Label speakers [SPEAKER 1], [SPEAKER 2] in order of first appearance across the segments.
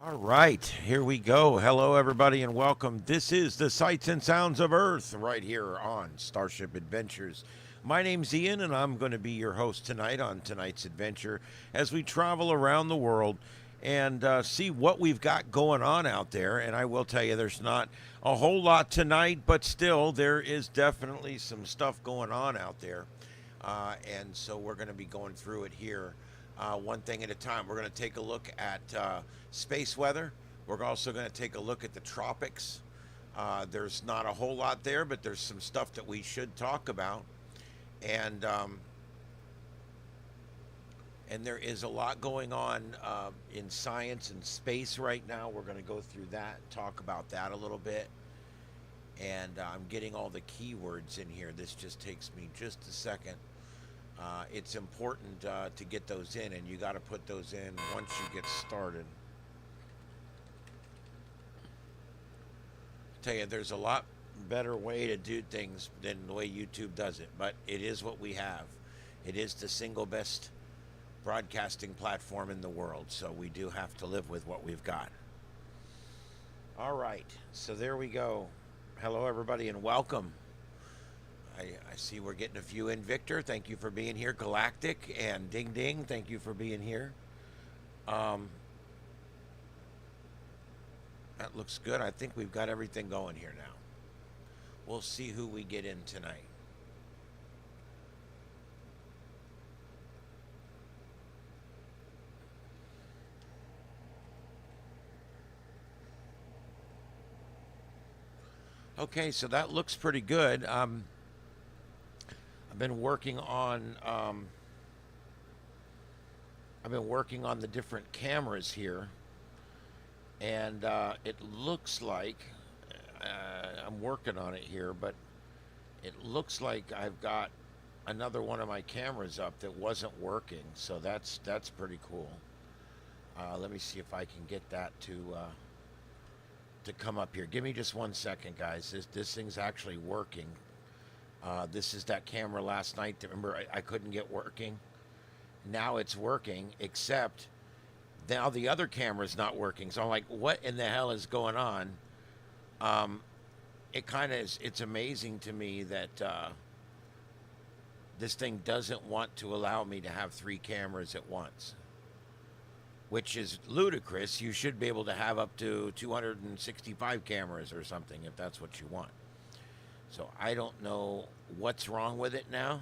[SPEAKER 1] All right, here we go. Hello, everybody, and welcome. This is the Sights and Sounds of Earth right here on Starship Adventures. My name's Ian, and I'm going to be your host tonight on tonight's adventure as we travel around the world and see what we've got going on out there. And I will tell you, there's not a whole lot tonight, but still, there is definitely some stuff going on out there. And so we're going to be going through it here one thing at a time. We're going to take a look at space weather. We're also going to take a look at the tropics. There's not a whole lot there, but there's some stuff that we should talk about. And there is a lot going on in science and space right now. We're going to go through that, talk about that a little bit. And I'm getting all the keywords in here. This just takes me just a second. It's important to get those in, and you got to put those in once you get started. I tell you, there's a lot better way to do things than the way YouTube does it, but it is what we have. It is the single best broadcasting platform in the world, so we do have to live with what we've got. All right, so there we go. Hello, everybody, and welcome. I see we're getting a few in. Victor, thank you for being here. Galactic and Ding Ding, thank you for being here. That looks good. I think we've got everything going here now. We'll see who we get in tonight. Okay, so that looks pretty good. I've been working on the different cameras here, and it looks like I'm working on it here, but it looks like I've got another one of my cameras up that wasn't working, so that's pretty cool. Let me see if I can get that to come up here. Give me just 1 second, guys. This thing's actually working. This is that camera last night that, remember, I couldn't get working. Now it's working, except now the other camera's not working. So I'm like, what in the hell is going on? It kind of is, it's amazing to me that this thing doesn't want to allow me to have 3 cameras at once, which is ludicrous. You should be able to have up to 265 cameras or something if that's what you want. So I don't know what's wrong with it now.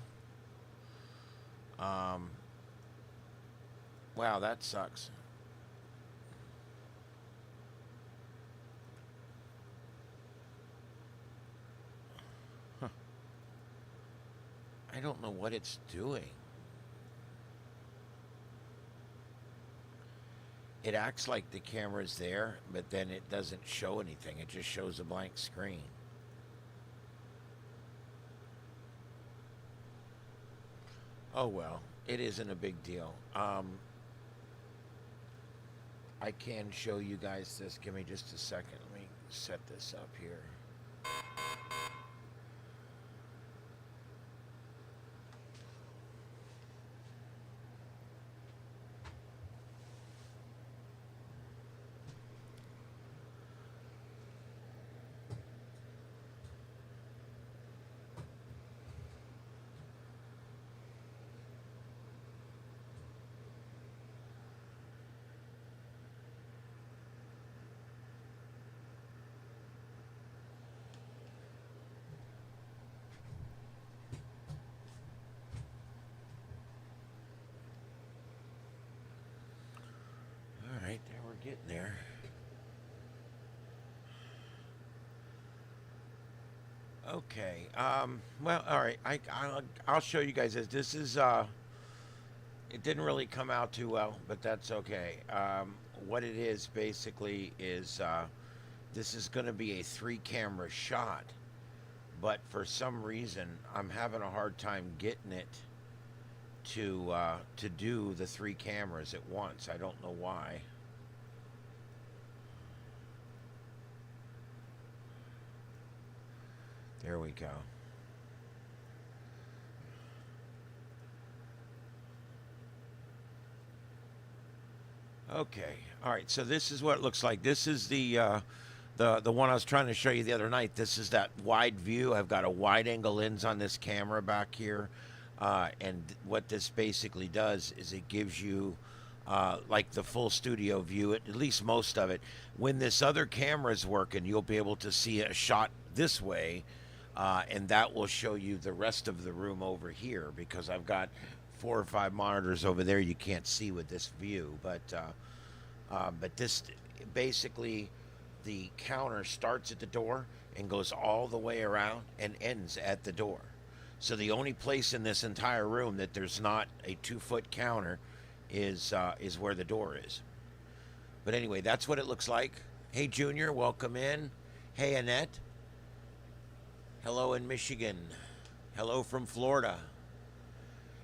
[SPEAKER 1] Wow, that sucks. Huh. I don't know what it's doing. It acts like the camera's there, but then it doesn't show anything. It just shows a blank screen. Oh well, it isn't a big deal. I can show you guys this. Give me just a second. Let me set this up here. All right, there we're getting there. Okay. Well, all right. I'll show you guys this. This is it didn't really come out too well, but that's okay. What it is basically is this is going to be a 3-camera shot, but for some reason I'm having a hard time getting it to do the 3 cameras at once. I don't know why. There we go. Okay. All right. So this is what it looks like. This is the one I was trying to show you the other night. This is that wide view. I've got a wide angle lens on this camera back here, and what this basically does is it gives you like the full studio view, at least most of it. When this other camera is working, you'll be able to see a shot this way, and that will show you the rest of the room over here because I've got 4 or 5 monitors over there you can't see with this view. But this basically, the counter starts at the door and goes all the way around and ends at the door. So the only place in this entire room that there's not a 2-foot counter is where the door is. But anyway, that's what it looks like. Hey, Junior, welcome in. Hey, Annette. Hello in Michigan. Hello from Florida.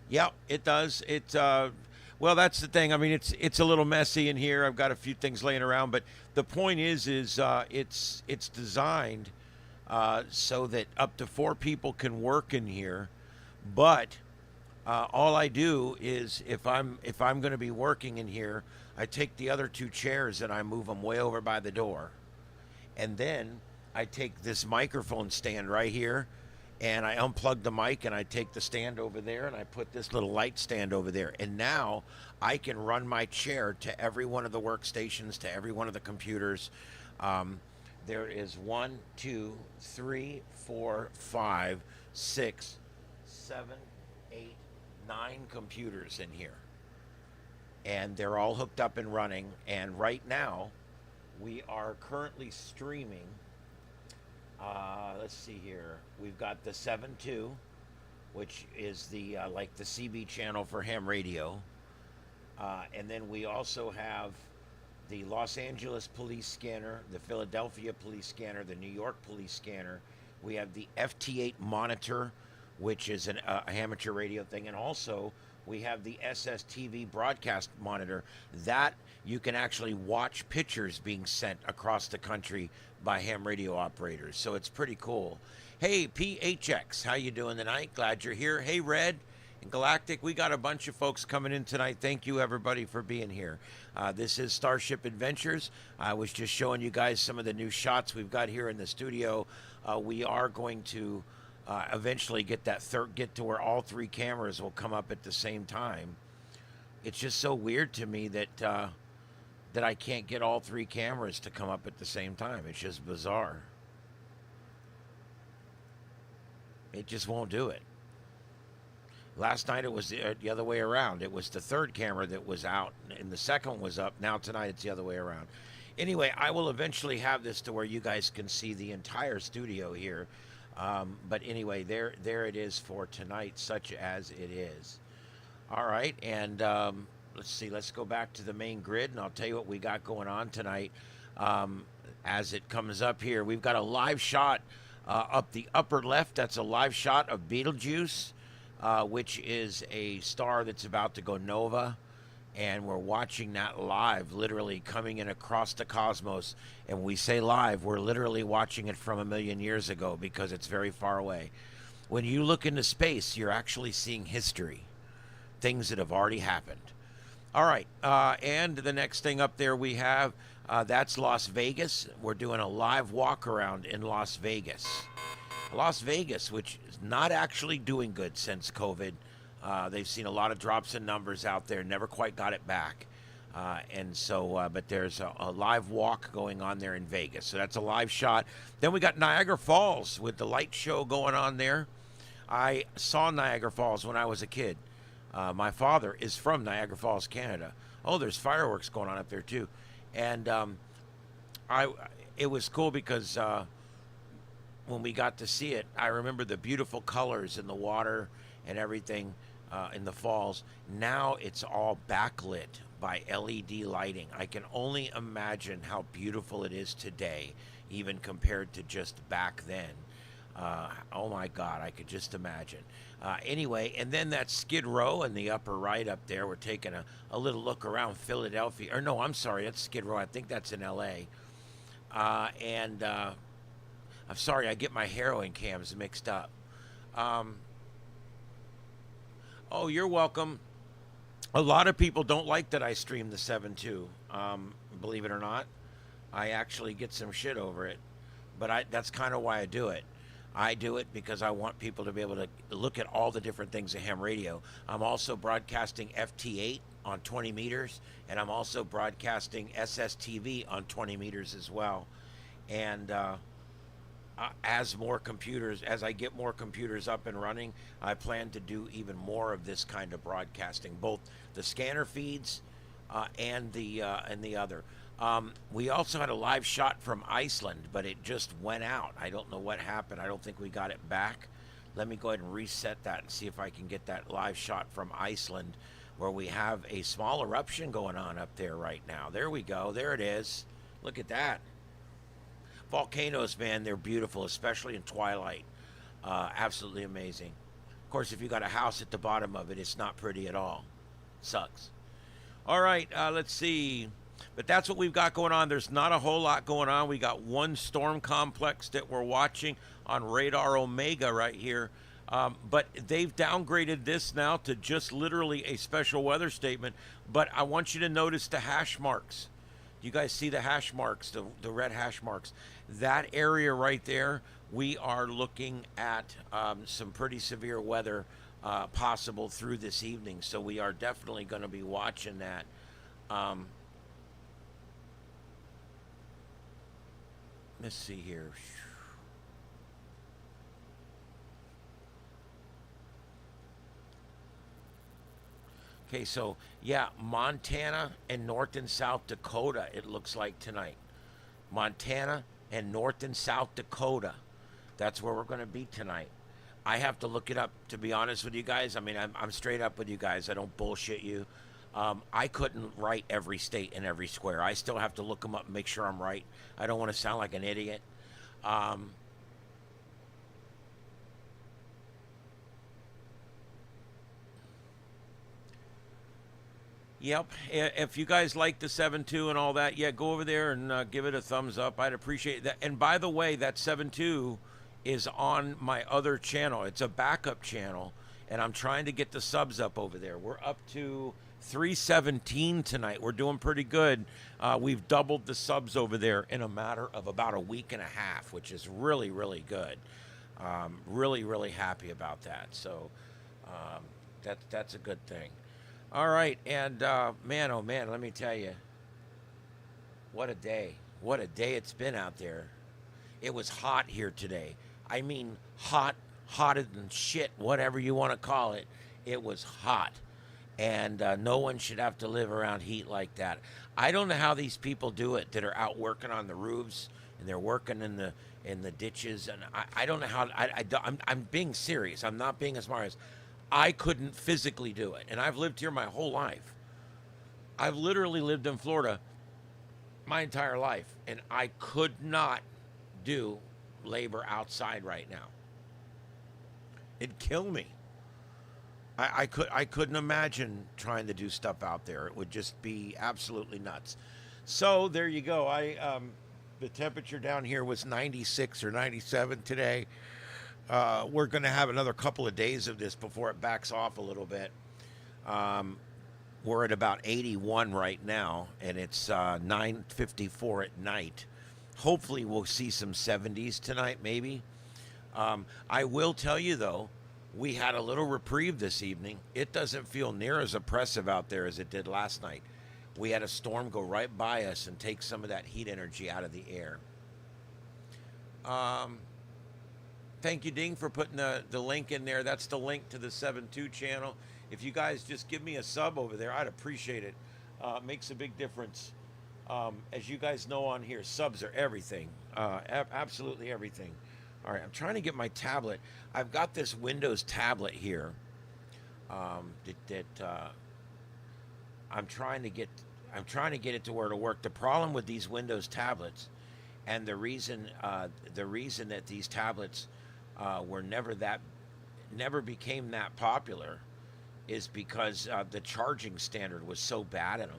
[SPEAKER 1] Yep, it does. Well, that's the thing. I mean, it's a little messy in here. I've got a few things laying around, but the point is it's designed so that up to 4 people can work in here. But all I do is if I'm going to be working in here, I take the other 2 chairs and I move them way over by the door, and then I take this microphone stand right here and I unplug the mic and I take the stand over there and I put this little light stand over there. And now I can run my chair to every one of the workstations, to every one of the computers. There is 1, 2, 3, 4, 5, 6, 7, 8, 9 computers in here. And they're all hooked up and running. And right now we are currently streaming. Let's see here. We've got the 7.2, which is the like the CB channel for ham radio, and then we also have the Los Angeles police scanner, the Philadelphia police scanner, the New York police scanner. We have the FT8 monitor, which is an amateur radio thing, and also we have the SSTV broadcast monitor that you can actually watch pictures being sent across the country by ham radio operators. So it's pretty cool. Hey, PHX, how you doing tonight? Glad you're here. Hey, Red and Galactic, we got a bunch of folks coming in tonight. Thank you, everybody, for being here. This is Starship Adventures. I was just showing you guys some of the new shots we've got here in the studio. We are going to eventually get to where all 3 cameras will come up at the same time. It's just so weird to me that that I can't get all 3 cameras to come up at the same time. It's just bizarre. It just won't do it. Last night it was the other way around. It was the 3rd camera that was out and the 2nd was up. Now tonight it's the other way around. Anyway, I will eventually have this to where you guys can see the entire studio here. But anyway, there it is for tonight, such as it is. All right, and let's see. Let's go back to the main grid, and I'll tell you what we got going on tonight. As it comes up here, we've got a live shot up the upper left. That's a live shot of Betelgeuse, which is a star that's about to go nova. And we're watching that live, literally coming in across the cosmos. And when we say live, we're literally watching it from 1,000,000 years ago because it's very far away. When you look into space, you're actually seeing history, things that have already happened. All right, and the next thing up there we have, that's Las Vegas. We're doing a live walk around in Las Vegas. Las Vegas, which is not actually doing good since COVID. They've seen a lot of drops in numbers out there, never quite got it back. And so, but there's a live walk going on there in Vegas. So that's a live shot. Then we got Niagara Falls with the light show going on there. I saw Niagara Falls when I was a kid. My father is from Niagara Falls, Canada. Oh, there's fireworks going on up there too. And it was cool because when we got to see it, I remember the beautiful colors in the water and everything in the falls. Now it's all backlit by LED lighting. I can only imagine how beautiful it is today, even compared to just back then. Oh my God, I could just imagine. Anyway, and then that Skid Row in the upper right up there, we're taking a little look around Philadelphia. Or no, I'm sorry, that's Skid Row. I think that's in LA. And I'm sorry, I get my heroin cams mixed up. Oh, you're welcome. A lot of people don't like that I stream the 7.2. Believe it or not, I actually get some shit over it, but that's kind of why I do it. I do it because I want people to be able to look at all the different things of ham radio. I'm also broadcasting FT8 on 20 meters, and I'm also broadcasting SSTV on 20 meters as well. And as I get more computers up and running, I plan to do even more of this kind of broadcasting, both the scanner feeds and the other. We also had a live shot from Iceland, but it just went out. I don't know what happened. I don't think we got it back. Let me go ahead and reset that and see if I can get that live shot from Iceland, where we have a small eruption going on up there right now. There we go. There it is. Look at that. Volcanoes, man, they're beautiful, especially in twilight. Absolutely amazing. Of course, if you got a house at the bottom of it, it's not pretty at all. Sucks. All right, let's see. But that's what we've got going on. There's not a whole lot going on. We got one storm complex that we're watching on radar Omega right here. But they've downgraded this now to just literally a special weather statement. But I want you to notice the hash marks. You guys see the hash marks, the red hash marks. That area right there, we are looking at some pretty severe weather possible through this evening. So we are definitely going to be watching that. Let's see here. Okay, so yeah, Montana and North and South Dakota, it looks like tonight. Montana and North and South Dakota. That's where we're going to be tonight. I have to look it up, to be honest with you guys. I mean, I'm straight up with you guys. I don't bullshit you. I couldn't write every state and every square. I still have to look them up and make sure I'm right. I don't want to sound like an idiot. Yep. If you guys like the 7.2 and all that, yeah, go over there and give it a thumbs up. I'd appreciate that. And by the way, that 7.2 is on my other channel. It's a backup channel, and I'm trying to get the subs up over there. We're up to 317 tonight. We're doing pretty good. We've doubled the subs over there in a matter of about a week and a half, which is really, really good. Really, really happy about that. So that's a good thing. All right, and man, oh man, let me tell you, what a day. What a day it's been out there. It was hot here today. I mean, hot, hotter than shit, whatever you want to call it. It was hot. And no one should have to live around heat like that. I don't know how these people do it that are out working on the roofs and they're working in the ditches. And I don't know how. I'm being serious. I'm not being as smart as. I couldn't physically do it. And I've lived here my whole life. I've literally lived in Florida my entire life. And I could not do labor outside right now. It'd kill me. I couldn't imagine trying to do stuff out there. It would just be absolutely nuts. So there you go. The temperature down here was 96 or 97 today. We're going to have another couple of days of this before it backs off a little bit. We're at about 81 right now, and it's 9:54 at night. Hopefully we'll see some 70s tonight, maybe. I will tell you, though, we had a little reprieve this evening. It doesn't feel near as oppressive out there as it did last night. We had a storm go right by us and take some of that heat energy out of the air. Thank you, Ding, for putting the link in there. That's the link to the 7.2 channel. If you guys just give me a sub over there, I'd appreciate it. Makes a big difference. As you guys know on here, subs are everything. Absolutely everything. All right, I'm trying to get my tablet. I've got this Windows tablet here I'm trying to get it to where it'll work. The problem with these Windows tablets, and the reason that these tablets never became that popular, is because the charging standard was so bad in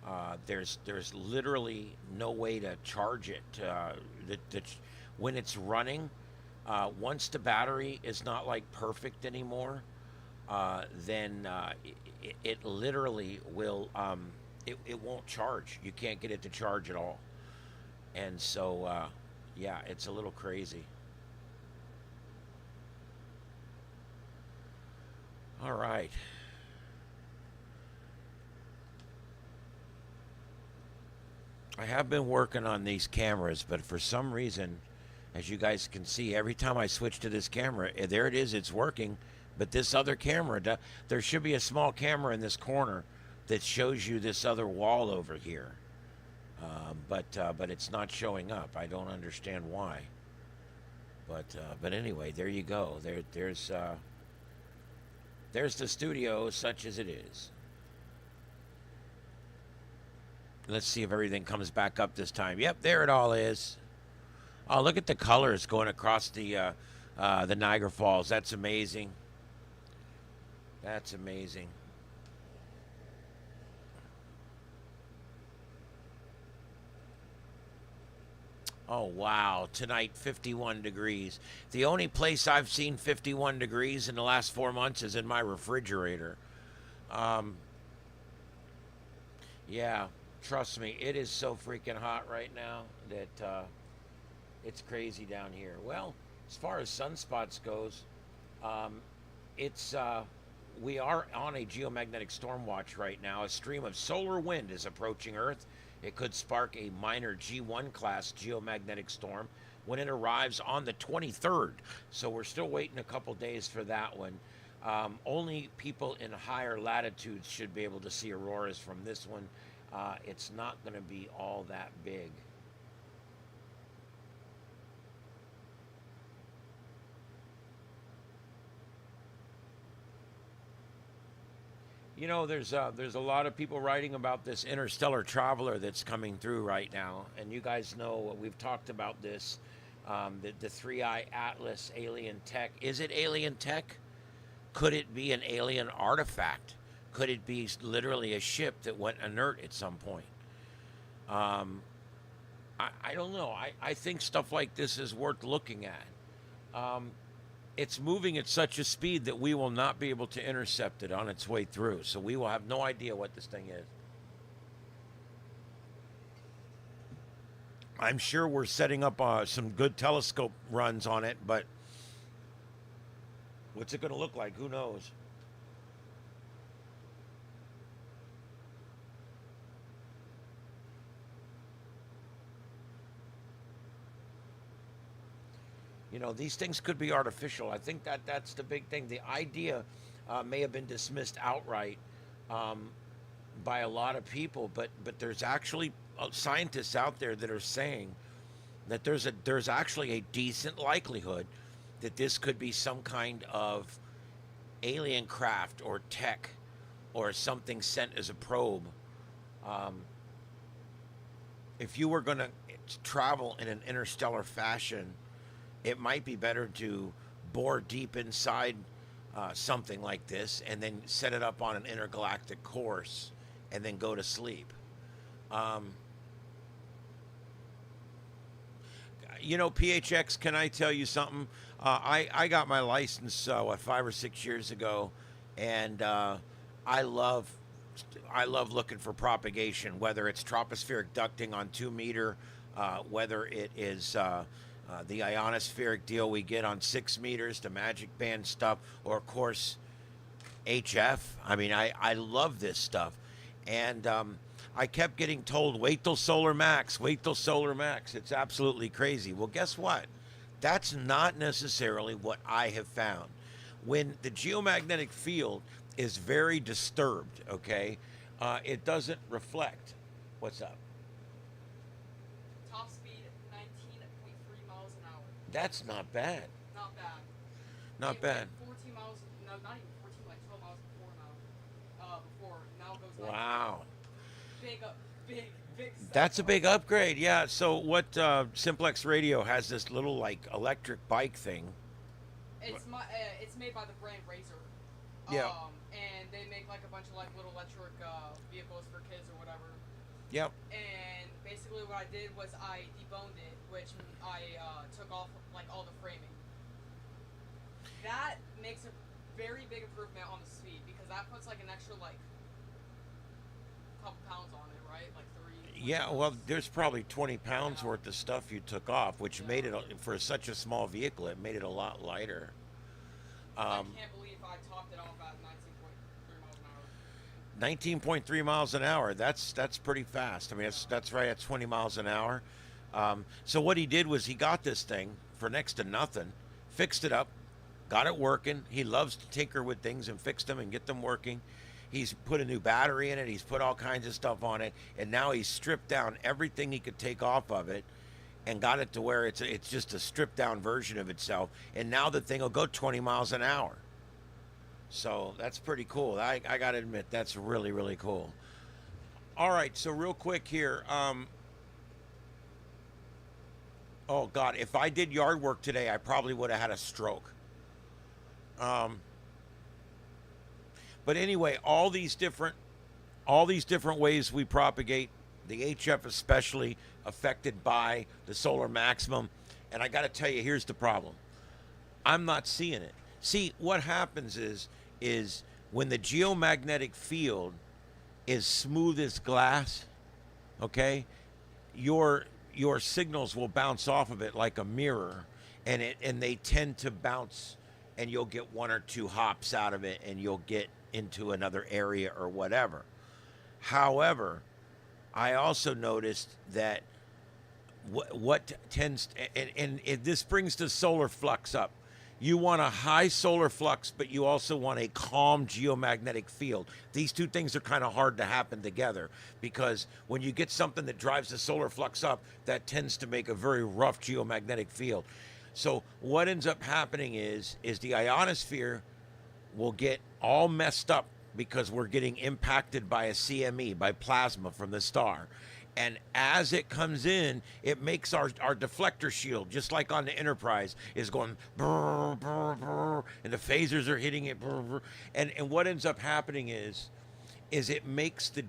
[SPEAKER 1] them. There's literally no way to charge it. When it's running, once the battery is not like perfect anymore, then it literally will, it won't charge. You can't get it to charge at all. And so, yeah, it's a little crazy. All right. I have been working on these cameras, but for some reason, as you guys can see, every time I switch to this camera, there it is, it's working. But this other camera, there should be a small camera in this corner that shows you this other wall over here. But it's not showing up. I don't understand why. But anyway, there you go. There's the studio, such as it is. Let's see if everything comes back up this time. Yep, there it all is. Oh, look at the colors going across the Niagara Falls. That's amazing. That's amazing. Oh, wow. Tonight, 51 degrees. The only place I've seen 51 degrees in the last 4 months is in my refrigerator. Um, yeah, trust me, it is so freaking hot right now that it's crazy down here. Well, as far as sunspots goes, um, it's we are on a geomagnetic storm watch right now. A stream of solar wind is approaching Earth. It could spark a minor G1 class geomagnetic storm when it arrives on the 23rd. So we're still waiting a couple days for that one. Only people in higher latitudes should be able to see auroras from this one. It's not going to be all that big. You know, there's a lot of people writing about this interstellar traveler that's coming through right now, and you guys know we've talked about this. The three-eye atlas alien tech. Is it alien tech? Could it be an alien artifact? Could it be literally a ship that went inert at some point? Um, I don't know. I think stuff like this is worth looking at. Um, it's moving at such a speed that we will not be able to intercept it on its way through. So we will have no idea what this thing is. I'm sure we're setting up some good telescope runs on it, but what's it going to look like? Who knows? You know, these things could be artificial. I think that's the big thing. The idea may have been dismissed outright um, by a lot of people, but there's actually scientists out there that are saying that there's actually a decent likelihood that this could be some kind of alien craft or tech or something sent as a probe. Um, if you were going to travel in an interstellar fashion, it might be better to bore deep inside something like this and then set it up on an intergalactic course and then go to sleep. Um, you know, PHX, can I tell you something? I got my license, what, 5 or 6 years ago, and I love I love looking for propagation, whether it's tropospheric ducting on 2 meter, whether it is the ionospheric deal we get on 6 meters, the magic band stuff, or of course HF. I mean, I love this stuff. And I kept getting told, wait till solar max, wait till solar max. It's absolutely crazy. Well, guess what? That's not necessarily what I have found. When the geomagnetic field is very disturbed, okay, it doesn't reflect. What's up?
[SPEAKER 2] Top speed 19.3 miles an hour.
[SPEAKER 1] That's not bad.
[SPEAKER 2] Not bad.
[SPEAKER 1] Not
[SPEAKER 2] It
[SPEAKER 1] bad.
[SPEAKER 2] went 14 miles, no, not even 14, like 12 miles before now. Before, now it goes 19.
[SPEAKER 1] Wow.
[SPEAKER 2] Big up, big step
[SPEAKER 1] That's a
[SPEAKER 2] up.
[SPEAKER 1] big upgrade. Yeah. So what Simplex Radio has this little like electric bike thing.
[SPEAKER 2] It's made by the brand Razor.
[SPEAKER 1] Yeah.
[SPEAKER 2] And they make like a bunch of like little electric vehicles for kids or whatever.
[SPEAKER 1] Yep.
[SPEAKER 2] And basically what I did was I deboned it, which I took off like all the framing. That makes it very big improvement on the speed because that puts like an extra like couple pounds on it, right? Like 3.
[SPEAKER 1] Yeah, well, there's probably 20 pounds
[SPEAKER 2] Yeah.
[SPEAKER 1] worth of stuff you took off, which made
[SPEAKER 2] Yeah.
[SPEAKER 1] it, for such a small vehicle, it made it a lot lighter.
[SPEAKER 2] I
[SPEAKER 1] Um,
[SPEAKER 2] can't believe I topped it off at 19.3 miles an hour.
[SPEAKER 1] 19.3 miles an hour. That's pretty fast. I mean, that's right at 20 miles an hour. So what he did was he got this thing for next to nothing, fixed it up, got it working. He loves to tinker with things and fix them and get them working. He's put a new battery in it. He's put all kinds of stuff on it, and now he's stripped down everything he could take off of it, and got it to where it's just a stripped down version of itself. And now the thing will go 20 miles an hour. So that's pretty cool. I got to admit, that's really, really cool. All right, so real quick here. Oh, God, if I did yard work today, I probably would have had a stroke. Um, but anyway, all these different ways we propagate, the HF especially affected by the solar maximum. And I got to tell you, here's the problem. I'm not seeing it. See, what happens is when the geomagnetic field is smooth as glass, okay, your signals will bounce off of it like a mirror, and they tend to bounce, and you'll get one or two hops out of it, and you'll get into another area or whatever. However, I also noticed that what tends, and this brings the solar flux up. You want a high solar flux, but you also want a calm geomagnetic field. These two things are kind of hard to happen together, because when you get something that drives the solar flux up, that tends to make a very rough geomagnetic field. So what ends up happening is the ionosphere will get all messed up because we're getting impacted by a CME, by plasma from the star. And as it comes in, it makes our deflector shield, just like on the Enterprise, is going brr, brr, brr, and the phasers are hitting it. Brr, brr. And what ends up happening is it makes our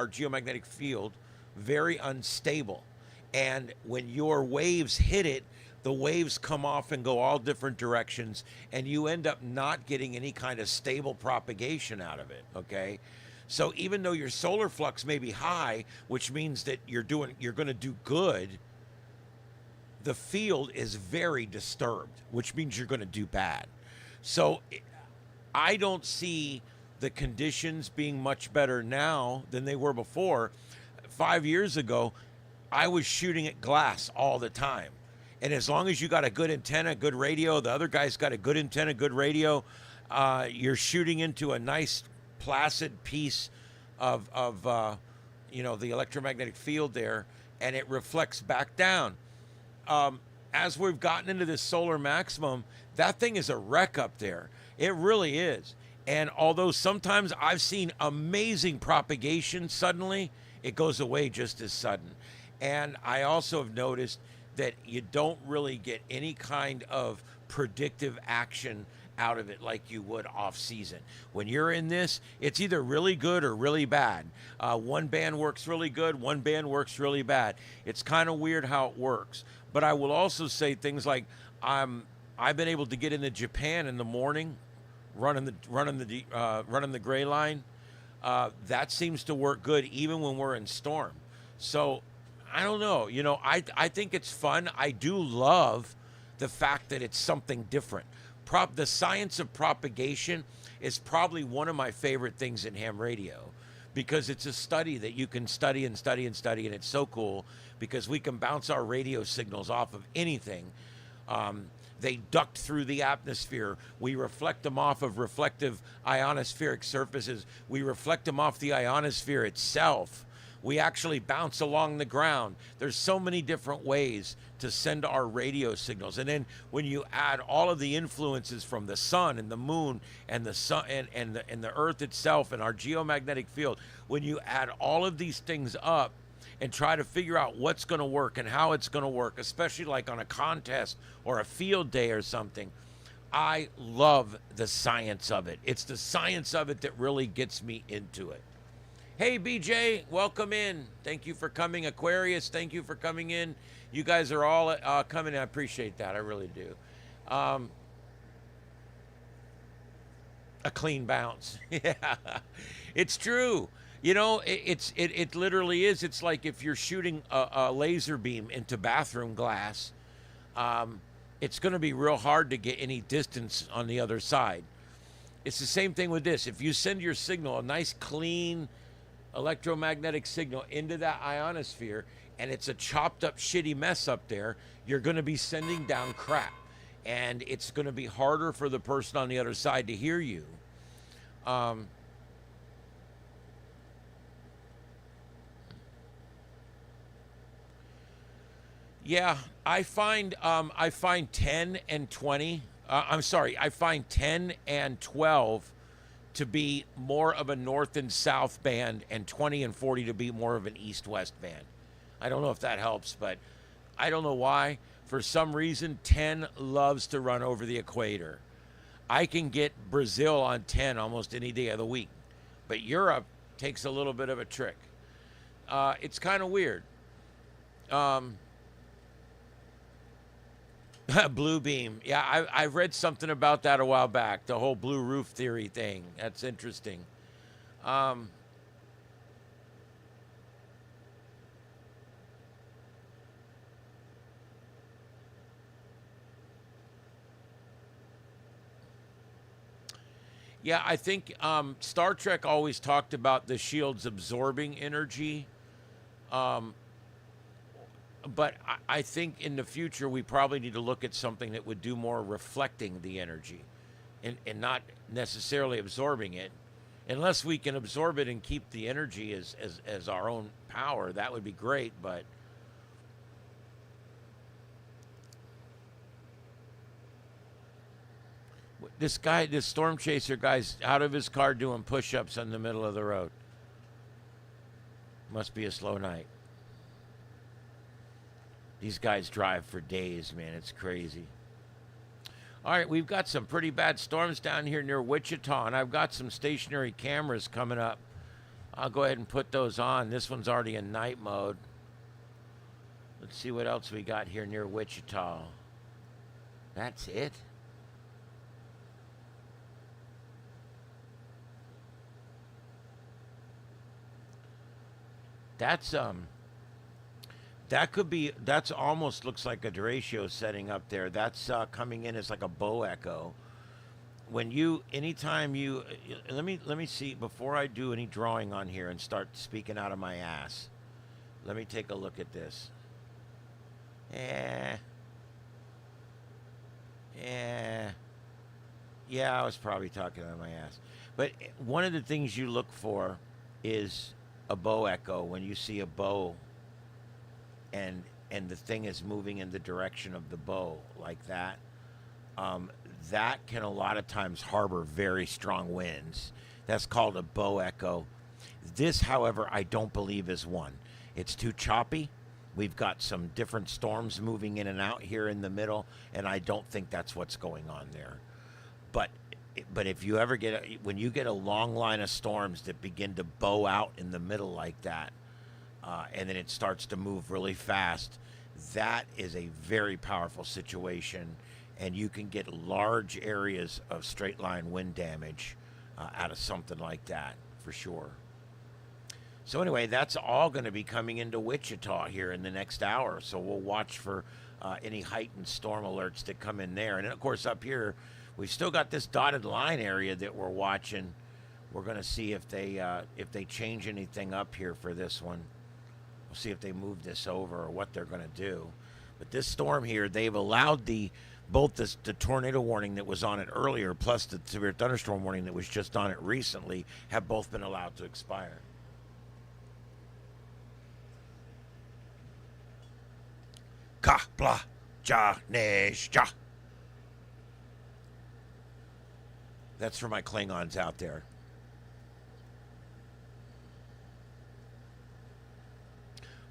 [SPEAKER 1] geomagnetic field very unstable. And when your waves hit it, the waves come off and go all different directions, and you end up not getting any kind of stable propagation out of it, okay? So even though your solar flux may be high, which means that you're going to do good, the field is very disturbed, which means you're going to do bad. So I don't see the conditions being much better now than they were before. 5 years ago, I was shooting at glass all the time. And as long as you got a good antenna, good radio, the other guy's got a good antenna, good radio, you're shooting into a nice placid piece of the electromagnetic field there, and it reflects back down. As we've gotten into this solar maximum, that thing is a wreck up there. It really is. And although sometimes I've seen amazing propagation suddenly, it goes away just as sudden. And I also have noticed that you don't really get any kind of predictive action out of it like you would off season. When you're in this, it's either really good or really bad. One band works really good, one band works really bad. It's kind of weird how it works. But I will also say things like I've been able to get into Japan in the morning, running the gray line. That seems to work good even when we're in storm. So I don't know. I think it's fun. I do love the fact that it's something different. The science of propagation is probably one of my favorite things in ham radio, because it's a study that you can study and study and study, and it's so cool because we can bounce our radio signals off of anything. They duct through the atmosphere. We reflect them off of reflective ionospheric surfaces. We reflect them off the ionosphere itself. We actually bounce along the ground. There's so many different ways to send our radio signals. And then when you add all of the influences from the sun and the moon and the sun and the earth itself and our geomagnetic field, when you add all of these things up and try to figure out what's going to work and how it's going to work, especially like on a contest or a field day or something, I love the science of it. It's the science of it that really gets me into it. Hey, BJ, welcome in. Thank you for coming. Aquarius, thank you for coming in. You guys are all coming in. I appreciate that. I really do. A clean bounce. Yeah, it's true. You know, it literally is. It's like if you're shooting a laser beam into bathroom glass, um, it's going to be real hard to get any distance on the other side. It's the same thing with this. If you send your signal, a nice clean electromagnetic signal into that ionosphere, and it's a chopped up shitty mess up there, you're going to be sending down crap, and it's going to be harder for the person on the other side to hear you. um, yeah, I find 10 and 20, I'm sorry, I find 10 and 12 to be more of a north and south band, and 20 and 40 to be more of an east west band. I don't know if that helps, but I don't know why. For some reason, 10 loves to run over the equator. I can get Brazil on 10 almost any day of the week, but Europe takes a little bit of a trick. It's kind of weird. Um, Blue beam. Yeah, I read something about that a while back. The whole blue roof theory thing. That's interesting. Um, yeah, I think Star Trek always talked about the shields absorbing energy. Um, but I think in the future we probably need to look at something that would do more reflecting the energy, and not necessarily absorbing it. Unless we can absorb it and keep the energy as our own power, that would be great. But this guy, this storm chaser guy's out of his car doing push-ups in the middle of the road. Must be a slow night. These guys drive for days, man. It's crazy. All right, we've got some pretty bad storms down here near Wichita, and I've got some stationary cameras coming up. I'll go ahead and put those on. This one's already in night mode. Let's see what else we got here near Wichita. That's it. That's that could be, that's almost looks like a derecho setting up there. That's coming in as like a bow echo. When you, anytime you, let me see before I do any drawing on here and start speaking out of my ass. Let me take a look at this. Eh, eh, yeah, I was probably talking out of my ass. But one of the things you look for is a bow echo. When you see a bow and the thing is moving in the direction of the bow like that, um, that can a lot of times harbor very strong winds. That's called a bow echo. This, however, I don't believe is one. It's too choppy. We've got some different storms moving in and out here in the middle, and I don't think that's what's going on there. But if you ever get when you get a long line of storms that begin to bow out in the middle like that, and then it starts to move really fast, that is a very powerful situation, and you can get large areas of straight line wind damage out of something like that for sure. So anyway, that's all going to be coming into Wichita here in the next hour. So we'll watch for any heightened storm alerts that come in there. And then, of course, up here, we've still got this dotted line area that we're watching. We're going to see if they change anything up here for this one. We'll see if they move this over or what they're going to do. But this storm here, they've allowed both the tornado warning that was on it earlier, plus the severe thunderstorm warning that was just on it recently, have both been allowed to expire. Ka blah ja nesh ja. That's for my Klingons out there.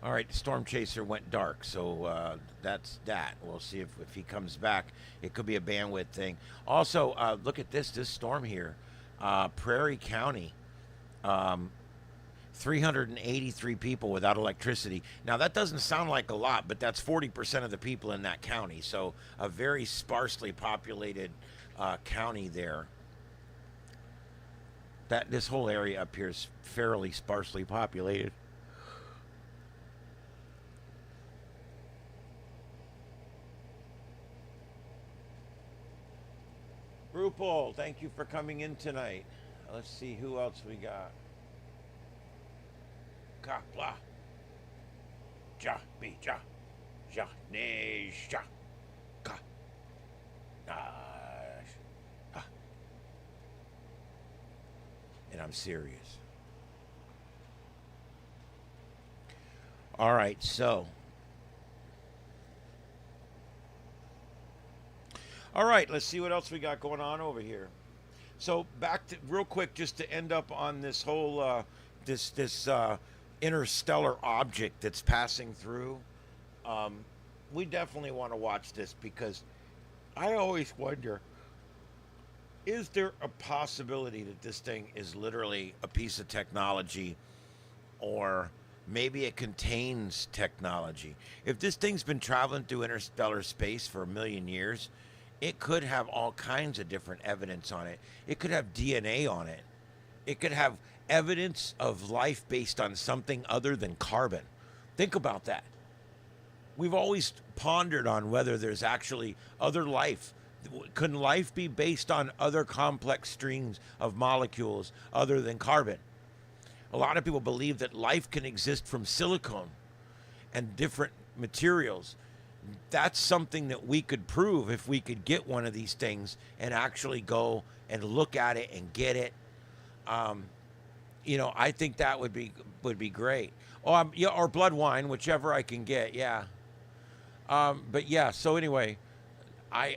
[SPEAKER 1] All right, Storm Chaser went dark, so that's that. We'll see if he comes back. It could be a bandwidth thing. Also, look at this storm here. Prairie County, 383 people without electricity. Now, that doesn't sound like a lot, but that's 40% of the people in that county. So a very sparsely populated county there. That this whole area up here is fairly sparsely populated. Rupal, thank you for coming in tonight. Let's see who else we got. Kapla. Ja, be, ja. Ja, ne, ja. Ka. Ah. And I'm serious. All right, so. All right, let's see what else we got going on over here. So back to real quick, just to end up on this whole this interstellar object that's passing through. We definitely want to watch this because I always wonder: is there a possibility that this thing is literally a piece of technology, or maybe it contains technology? If this thing's been traveling through interstellar space for 1,000,000 years, it could have all kinds of different evidence on it. It could have DNA on it. It could have evidence of life based on something other than carbon. Think about that. We've always pondered on whether there's actually other life. Could life be based on other complex streams of molecules other than carbon? A lot of people believe that life can exist from silicone and different materials. That's something that we could prove if we could get one of these things and actually go and look at it and get it. I think that would be great. Yeah, or blood wine, whichever I can get. Yeah. But yeah. So anyway, I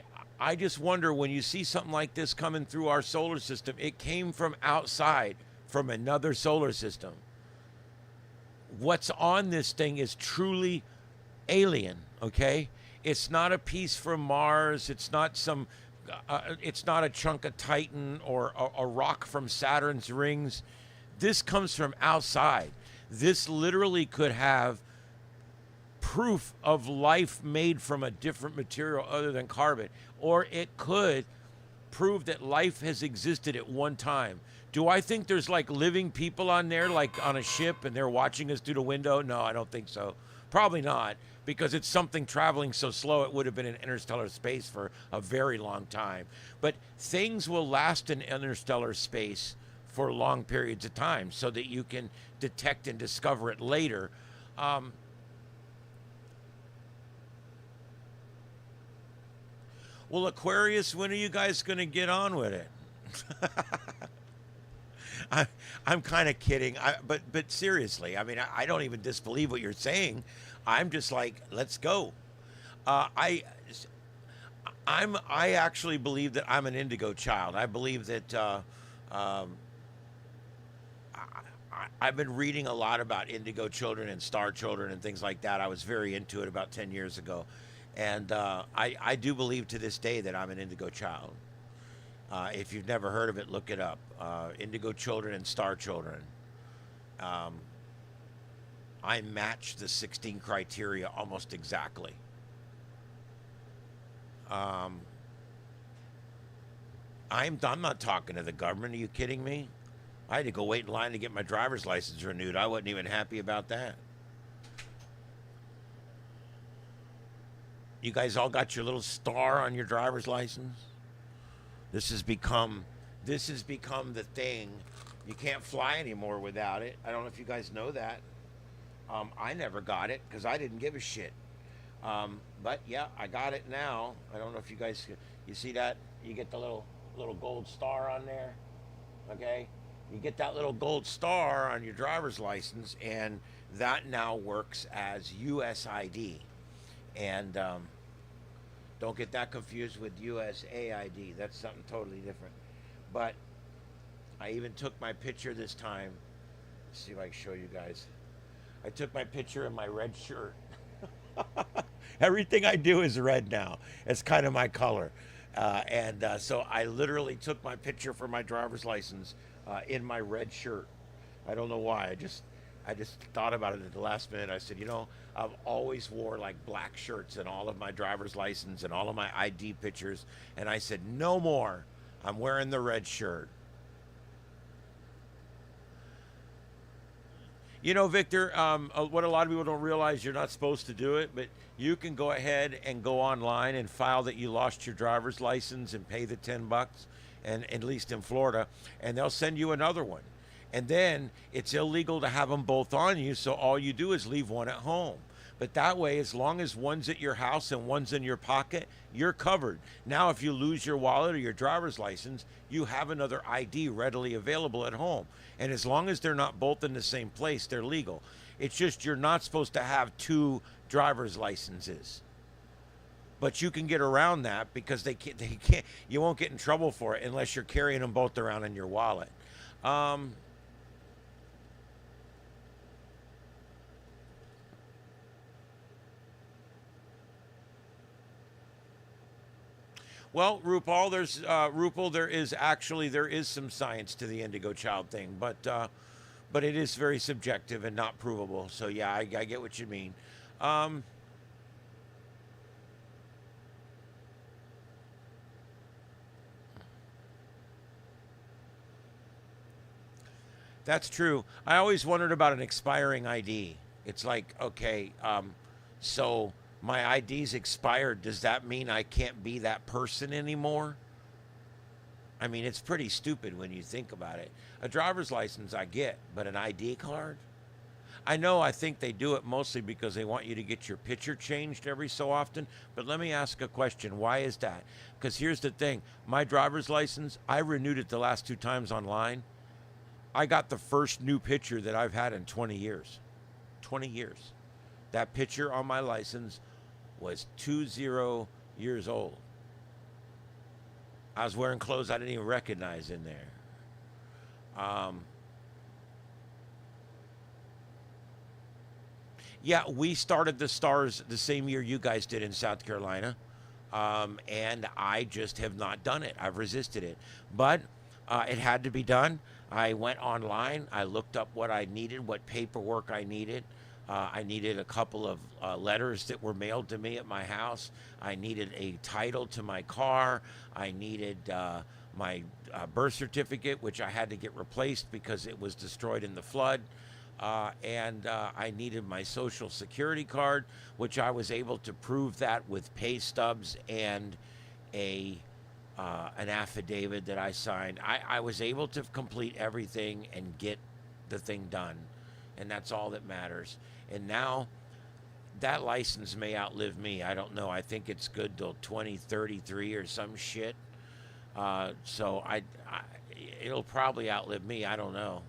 [SPEAKER 1] just wonder, when you see something like this coming through our solar system, it came from outside, from another solar system. What's on this thing is truly alien. Okay, it's not a piece from Mars. It's not some. It's not a chunk of Titan or a rock from Saturn's rings. This comes from outside. This literally could have proof of life made from a different material other than carbon, or it could prove that life has existed at one time. Do I think there's like living people on there, like on a ship, and they're watching us through the window? No, I don't think so. Probably not, because it's something traveling so slow it would have been in interstellar space for a very long time. But things will last in interstellar space for long periods of time so that you can detect and discover it later. Well, Aquarius, when are you guys going to get on with it? I'm kind of kidding, but seriously, I mean, I don't even disbelieve what you're saying. I'm just like, let's go. I actually believe that I'm an indigo child. I believe that I've been reading a lot about indigo children and star children and things like that. I was very into it about 10 years ago, and I do believe to this day that I'm an indigo child. If you've never heard of it, look it up. Indigo children and star children. I match the 16 criteria almost exactly. I'm not talking to the government. Are you kidding me? I had to go wait in line to get my driver's license renewed. I wasn't even happy about that. You guys all got your little star on your driver's license? This has become the thing. You can't fly anymore without it. I don't know if you guys know that. I never got it because I didn't give a shit. But yeah, I got it now. I don't know if you see that? You get the little gold star on there. Okay? You get that little gold star on your driver's license, and that now works as U.S. ID. And don't get that confused with USA ID. That's something totally different. But I even took my picture this time. Let's see if I can show you guys. I took my picture in my red shirt. Everything I do is red now. It's kind of my color. So I literally took my picture for my driver's license in my red shirt. I don't know why. I just thought about it at the last minute. I said, I've always wore like black shirts in all of my driver's license and all of my ID pictures. And I said, no more. I'm wearing the red shirt. You know, Victor, what a lot of people don't realize, you're not supposed to do it, but you can go ahead and go online and file that you lost your driver's license and pay the $10, and at least in Florida, and they'll send you another one. And then it's illegal to have them both on you, so all you do is leave one at home. But that way, as long as one's at your house and one's in your pocket, you're covered. Now, if you lose your wallet or your driver's license, you have another ID readily available at home. And as long as they're not both in the same place, they're legal. It's just you're not supposed to have two driver's licenses. But you can get around that because they can't, you won't get in trouble for it unless you're carrying them both around in your wallet. Um, Well, Rupal, there is some science to the Indigo Child thing, but it is very subjective and not provable. So yeah, I get what you mean. Um, that's true. I always wondered about an expiring ID. It's like, okay, so my ID's expired. Does that mean I can't be that person anymore? I mean, it's pretty stupid when you think about it. A driver's license I get, but an ID card? I know, I think they do it mostly because they want you to get your picture changed every so often. But let me ask a question. Why is that? Because here's the thing. My driver's license, I renewed it the last two times online. I got the first new picture that I've had in 20 years. 20 years. That picture on my license was 20 years old. I was wearing clothes I didn't even recognize in there. Um, yeah, we started the stars the same year you guys did in South Carolina. And I just have not done it. I've resisted it. But it had to be done. I went online. I looked up what I needed, what paperwork I needed. I needed a couple of letters that were mailed to me at my house. I needed a title to my car. I needed my birth certificate, which I had to get replaced because it was destroyed in the flood. And I needed my social security card, which I was able to prove that with pay stubs and a an affidavit that I signed. I was able to complete everything and get the thing done, and that's all that matters. And now that license may outlive me. I don't know. I think it's good till 2033 or some shit. So it'll probably outlive me. I don't know.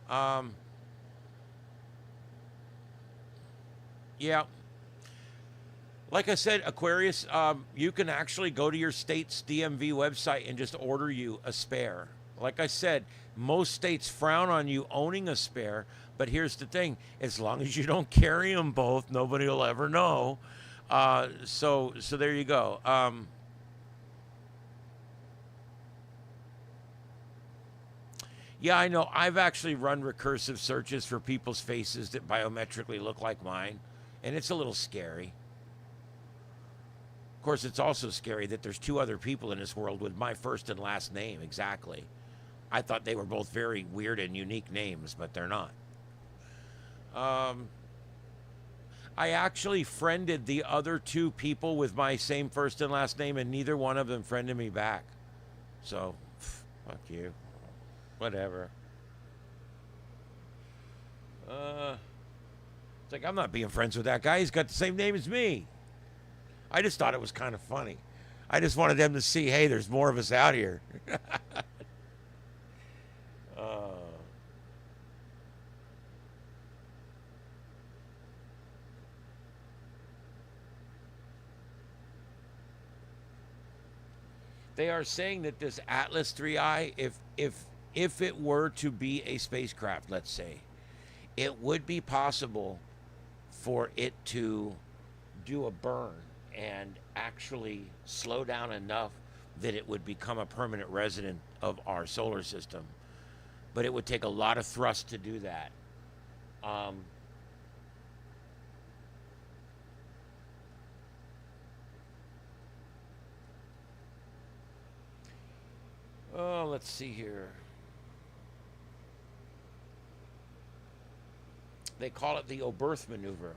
[SPEAKER 1] Um, yeah. Like I said, Aquarius, you can actually go to your state's DMV website and just order you a spare. Like I said, most states frown on you owning a spare, but here's the thing: as long as you don't carry them both, nobody will ever know. So there you go. Yeah, I know. I've actually run recursive searches for people's faces that biometrically look like mine, and it's a little scary. Of course, it's also scary that there's two other people in this world with my first and last name exactly. I thought they were both very weird and unique names, but they're not. Um, I actually friended the other two people with my same first and last name, and neither one of them friended me back. So, fuck you. Whatever. It's like, I'm not being friends with that guy. He's got the same name as me. I just thought it was kind of funny. I just wanted them to see, hey, there's more of us out here. uh, they are saying that this Atlas 3I, if it were to be a spacecraft, let's say, it would be possible for it to do a burn and actually slow down enough that it would become a permanent resident of our solar system. But it would take a lot of thrust to do that. Um, oh, let's see here. They call it the Oberth maneuver.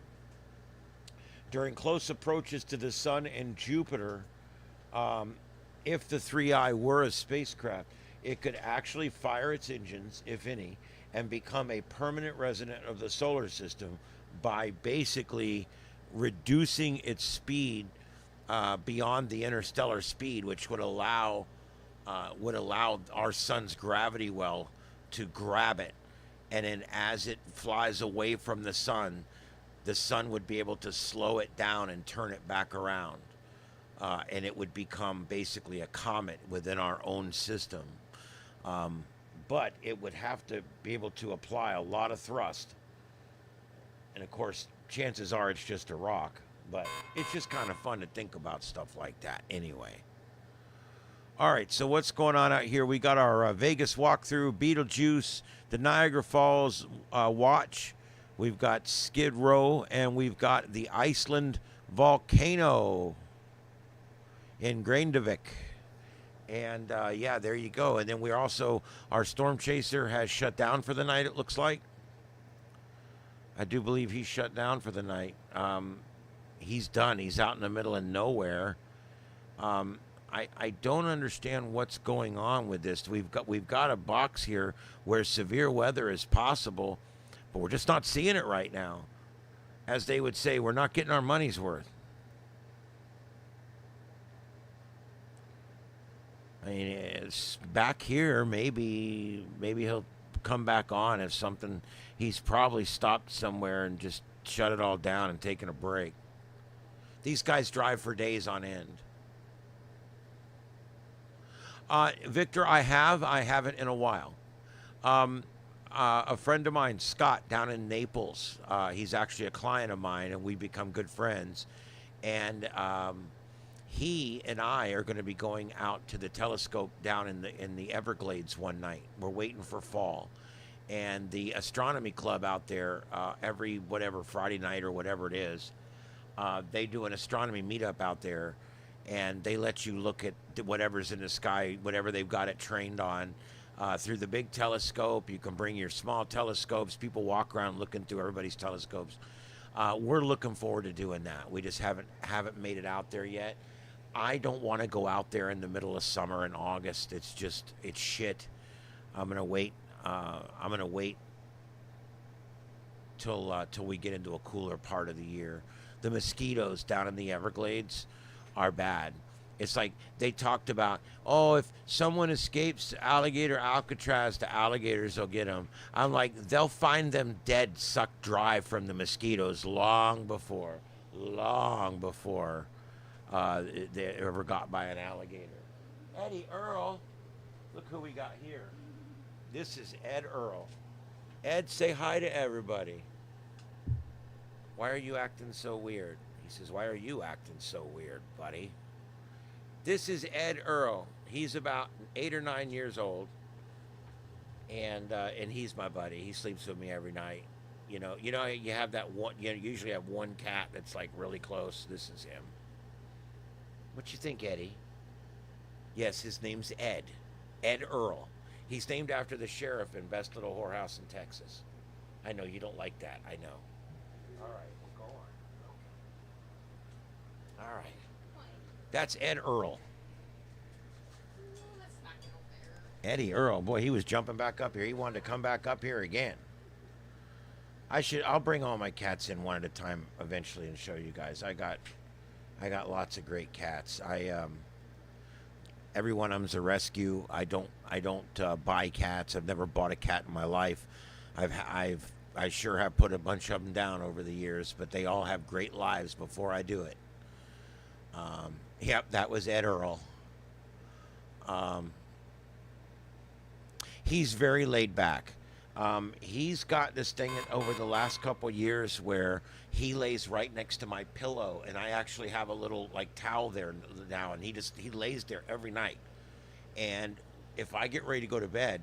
[SPEAKER 1] During close approaches to the sun and Jupiter, if the 3i were a spacecraft, it could actually fire its engines, if any, and become a permanent resident of the solar system by basically reducing its speed beyond the interstellar speed, which would allow our sun's gravity well to grab it, and then as it flies away from the sun would be able to slow it down and turn it back around, and it would become basically a comet within our own system. But it would have to be able to apply a lot of thrust, and of course, chances are it's just a rock. But it's just kind of fun to think about stuff like that anyway. All right, so what's going on out here? We got our Vegas walkthrough, Beetlejuice, the Niagara Falls watch. We've got Skid Row, and we've got the Iceland volcano in Grindavik. And yeah, there you go. And then we're also, our storm chaser has shut down for the night, it looks like. I do believe he's shut down for the night. He's done. He's out in the middle of nowhere. I don't understand what's going on with this. We've got a box here where severe weather is possible, but we're just not seeing it right now. As they would say, we're not getting our money's worth. I mean, it's back here. Maybe he'll come back on if something. He's probably stopped somewhere and just shut it all down and taken a break. These guys drive for days on end. Victor, I haven't in a while. A friend of mine, Scott, down in Naples, he's actually a client of mine, and we become good friends. And he and I are going to be going out to the telescope down in the Everglades one night. We're waiting for fall. And the astronomy club out there, every Friday night or whatever it is, they do an astronomy meetup out there, and they let you look at whatever's in the sky, whatever they've got it trained on, through the big telescope. You can bring your small telescopes. People walk around looking through everybody's telescopes. We're looking forward to doing that. We just haven't made it out there yet. I don't want to go out there in the middle of summer in August. It's shit. I'm gonna wait till we get into a cooler part of the year. The mosquitoes down in the Everglades are bad. It's like they talked about, if someone escapes alligator Alcatraz, the alligators will get them. I'm like, they'll find them dead, sucked dry from the mosquitoes long before they ever got by an alligator. Eddie Earl, look who we got here. This is Ed Earl. Ed, say hi to everybody. Why are you acting so weird? He says, why are you acting so weird, buddy? This is Ed Earl. He's about 8 or 9 years old, and he's my buddy. He sleeps with me every night. You have that one. You usually have one cat that's like really close. This is him. What you think, Eddie? Yes, his name's Ed. Ed Earl. He's named after the sheriff in Best Little Whorehouse in Texas. I know you don't like that. I know. All right, we'll go on. All right. That's Ed Earl. Eddie Earl. Boy, he was jumping back up here. He wanted to come back up here again. I'll bring all my cats in one at a time eventually and show you guys. I got lots of great cats. Every one of them's a rescue. I don't buy cats. I've never bought a cat in my life. I sure have put a bunch of them down over the years, but they all have great lives before I do it. Yep, that was Ed Earl. He's very laid back. He's got this thing over the last couple years where he lays right next to my pillow, and I actually have a little towel there now, and he lays there every night. And if I get ready to go to bed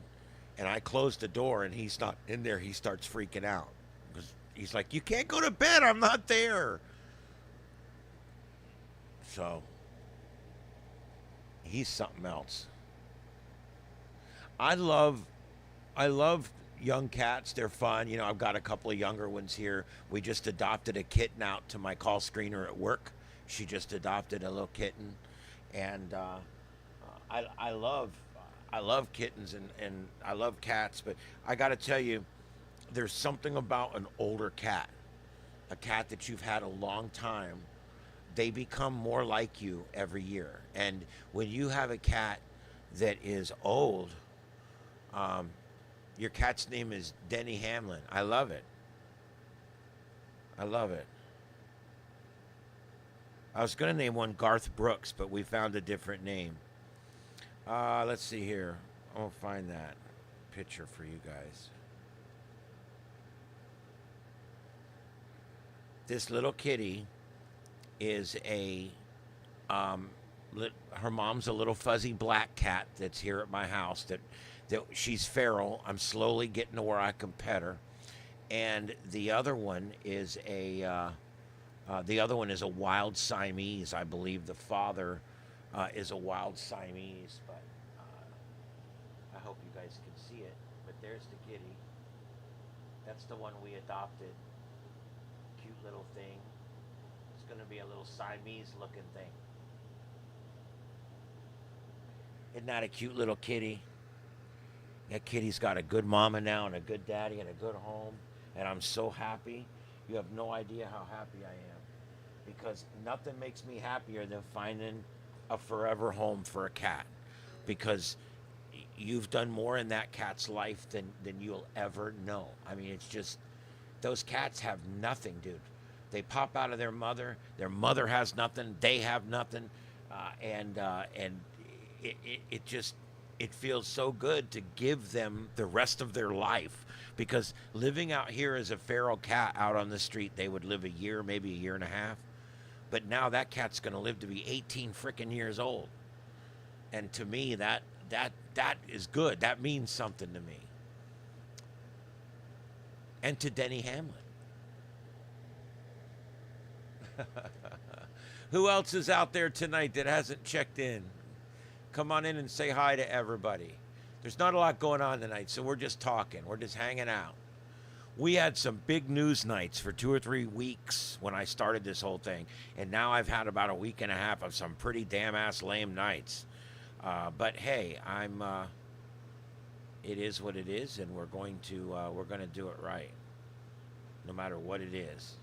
[SPEAKER 1] and I close the door and he's not in there, he starts freaking out because he's like, "You can't go to bed, I'm not there." So he's something else. I love young cats. They're fun. You know, I've got a couple of younger ones here. We just adopted a kitten out to my call screener at work. She just adopted a little kitten, and I love kittens and I love cats. But I got to tell you, there's something about an older cat, a cat that you've had a long time. They become more like you every year. And when you have a cat that is old, your cat's name is Denny Hamlin. I love it. I love it. I was going to name one Garth Brooks, but we found a different name. Let's see here. I'll find that picture for you guys. This little kitty is her mom's a little fuzzy black cat that's here at my house. That she's feral. I'm slowly getting to where I can pet her. And the other one is a wild Siamese. I believe the father is a wild Siamese, but I hope you guys can see it. But there's the kitty. That's the one we adopted. Cute little thing. It's going to be a little Siamese looking thing. Isn't that a cute little kitty? That kitty's got a good mama now and a good daddy and a good home. And I'm so happy. You have no idea how happy I am. Because nothing makes me happier than finding a forever home for a cat. Because you've done more in that cat's life than you'll ever know. I mean, it's just, those cats have nothing, dude. They pop out of their mother has nothing, they have nothing, and it feels so good to give them the rest of their life. Because living out here as a feral cat out on the street, they would live a year, maybe a year and a half. But now that cat's going to live to be 18 freaking years old. And to me, that is good. That means something to me. And to Denny Hamlin. Who else is out there tonight that hasn't checked in? Come on in and say hi to everybody. There's not a lot going on tonight, so we're just talking. We're just hanging out. We had some big news nights for 2 or 3 weeks when I started this whole thing. And now I've had about a week and a half of some pretty damn-ass lame nights. But hey, it is what it is, and we're going to do it right, no matter what it is.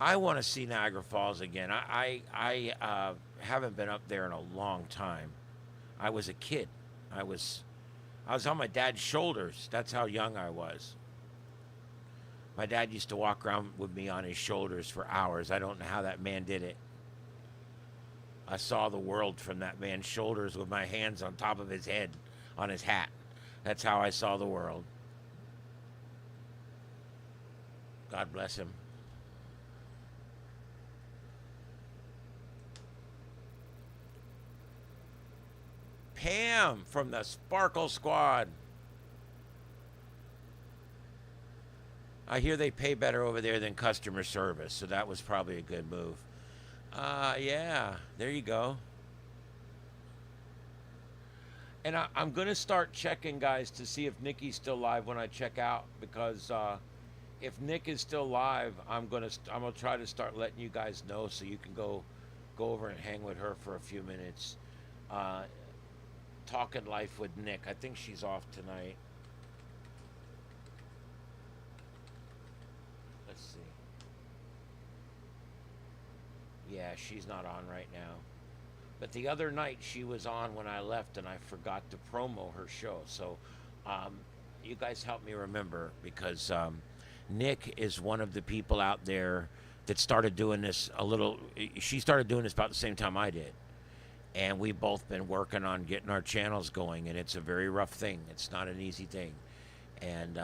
[SPEAKER 1] I want to see Niagara Falls again. I haven't been up there in a long time. I was a kid. I was on my dad's shoulders. That's how young I was. My dad used to walk around with me on his shoulders for hours. I don't know how that man did it. I saw the world from that man's shoulders with my hands on top of his head, on his hat. That's how I saw the world. God bless him. Pam from the Sparkle Squad. I hear they pay better over there than customer service, so that was probably a good move. Yeah, there you go. And I'm going to start checking, guys, to see if Nikki's still live when I check out, because if Nick is still live, I'm gonna try to start letting you guys know so you can go over and hang with her for a few minutes. Talking life with Nick. I think she's off tonight. Let's see. Yeah, she's not on right now. But the other night she was on when I left, and I forgot to promo her show. So you guys help me remember, because Nick is one of the people out there that started doing this she started doing this about the same time I did. And we've both been working on getting our channels going, and it's a very rough thing. It's not an easy thing. And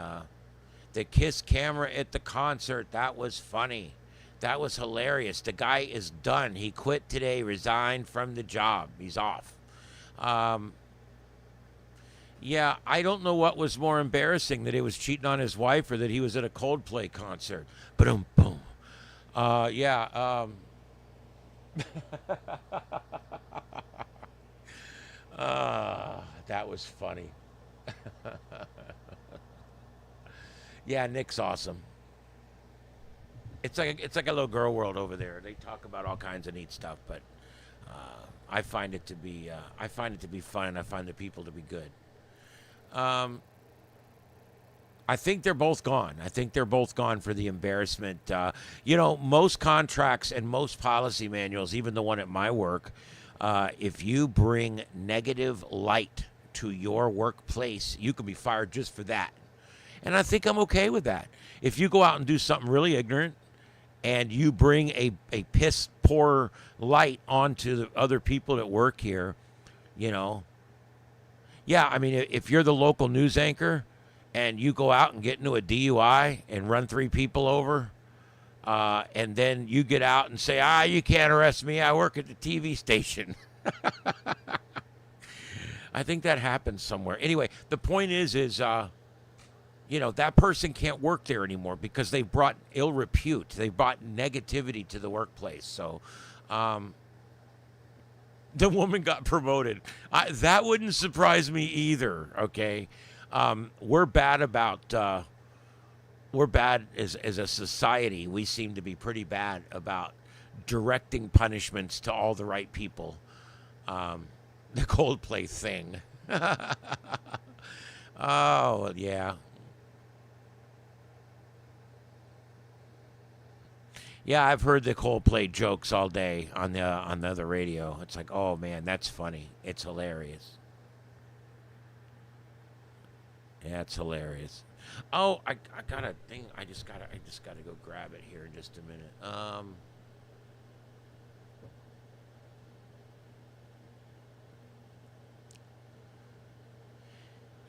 [SPEAKER 1] the Kiss camera at the concert, that was funny. That was hilarious. The guy is done. He quit today, resigned from the job. He's off. Yeah, I don't know what was more embarrassing, that he was cheating on his wife or that he was at a Coldplay concert. Boom, boom. Yeah. That was funny. Yeah, Nick's awesome. It's like a little girl world over there. They talk about all kinds of neat stuff, but I find it to be fun, and I find the people to be good. Um, I think they're both gone. I think they're both gone for the embarrassment. Most contracts and most policy manuals, even the one at my work, if you bring negative light to your workplace, you can be fired just for that. And I think I'm okay with that. If you go out and do something really ignorant and you bring a piss poor light onto the other people that work here, you know, yeah, I mean, if you're the local news anchor and you go out and get into a DUI and run 3 people over, and then you get out and say, you can't arrest me, I work at the TV station. I think that happens somewhere. Anyway, the point is that person can't work there anymore because they brought ill repute. They brought negativity to the workplace. So the woman got promoted. That wouldn't surprise me either, okay? We're bad as a society. We seem to be pretty bad about directing punishments to all the right people. The Coldplay thing. Oh, yeah. Yeah, I've heard the Coldplay jokes all day on the other radio. It's like, oh man, that's funny. It's hilarious. Yeah, it's hilarious. Oh, I got a thing. I just gotta go grab it here in just a minute.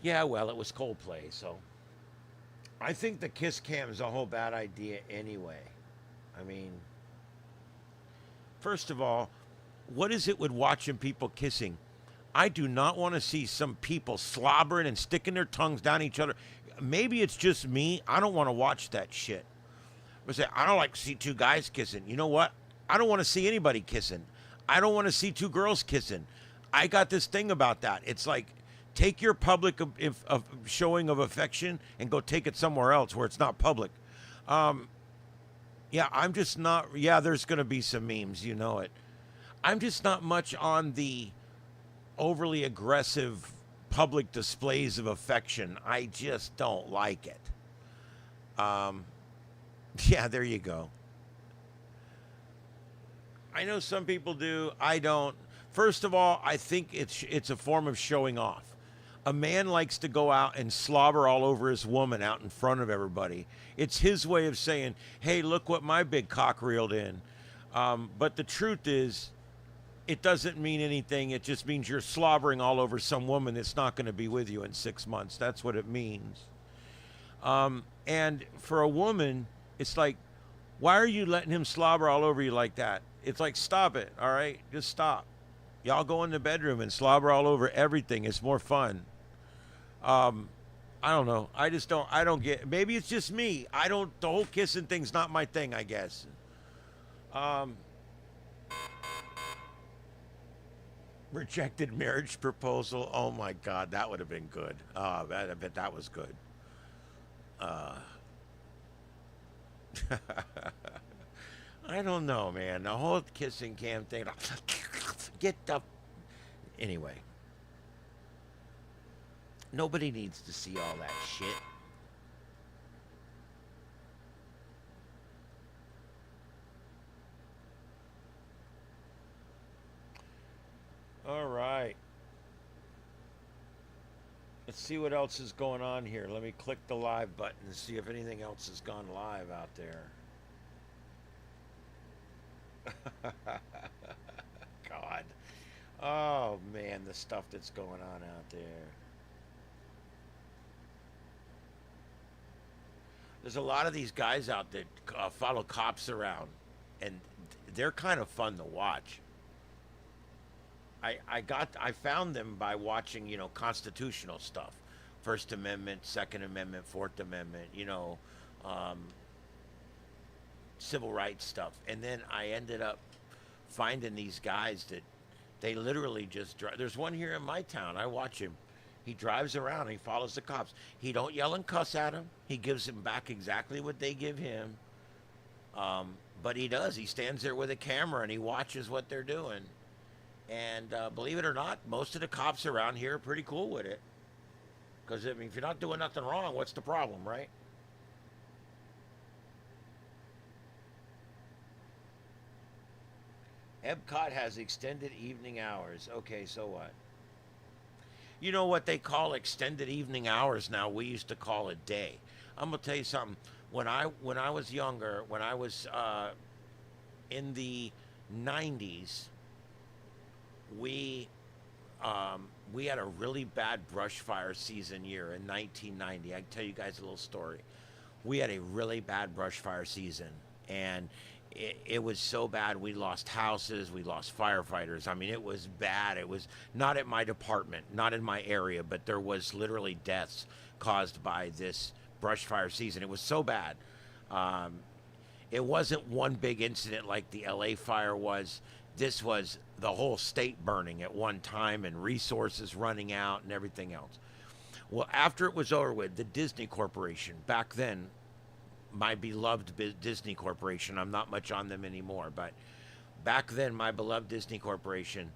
[SPEAKER 1] Yeah, well, it was Coldplay, so I think the kiss cam is a whole bad idea anyway. I mean, first of all, what is it with watching people kissing? I do not want to see some people slobbering and sticking their tongues down each other. Maybe it's just me. I don't want to watch that shit. I don't like to see 2 guys kissing. You know what? I don't want to see anybody kissing. I don't want to see 2 girls kissing. I got this thing about that. It's like, take your public of showing of affection and go take it somewhere else where it's not public. Yeah, I'm just not. Yeah, there's going to be some memes, you know it. I'm just not much on the overly aggressive public displays of affection. I just don't like it. Yeah, there you go. I know some people do. I don't. First of all, I think it's a form of showing off. A man likes to go out and slobber all over his woman out in front of everybody. It's his way of saying, hey, look what my big cock reeled in. But the truth is, it doesn't mean anything. It just means you're slobbering all over some woman that's not going to be with you in 6 months. That's what it means. And for a woman, it's like, why are you letting him slobber all over you like that? It's like, stop it, all right? Just stop. Y'all go in the bedroom and slobber all over everything. It's more fun. I don't know. I don't get, maybe it's just me. The whole kissing thing's not my thing, I guess. Rejected marriage proposal. Oh my God, that would have been good. I bet that was good. I don't know, man. The whole kissing cam thing. Get the. Anyway. Nobody needs to see all that shit. All right. Let's see what else is going on here. Let me click the live button and see if anything else has gone live out there. God. Oh, man, the stuff that's going on out there. There's a lot of these guys out that follow cops around, and they're kind of fun to watch. I found them by watching, constitutional stuff. First Amendment, Second Amendment, Fourth Amendment, civil rights stuff. And then I ended up finding these guys that They literally just drive. There's one here in my town. I watch him. He drives around. He follows the cops. He don't yell and cuss at them. He gives them back exactly what they give him. But he does. He stands there with a camera and he watches what they're doing. And believe it or not, most of the cops around here are pretty cool with it. Because, I mean, if you're not doing nothing wrong, what's the problem, right? Epcot has extended evening hours. Okay, so what? You know what they call extended evening hours now? We used to call it day. I'm gonna tell you something. When I was younger, when I was in the '90s, we we had a really bad brush fire season year in 1990. I can tell you guys a little story. We had a really bad brush fire season, and it was so bad we lost houses, we lost firefighters. I mean, it was bad. It was not at my department, not in my area, but there was literally deaths caused by this brush fire season. It was so bad. It wasn't one big incident like the LA fire was. This was the whole state burning at one time and resources running out and everything else. Well, after it was over with, the Disney Corporation, back then, my beloved Disney Corporation, I'm not much on them anymore, but back then, my beloved Disney Corporation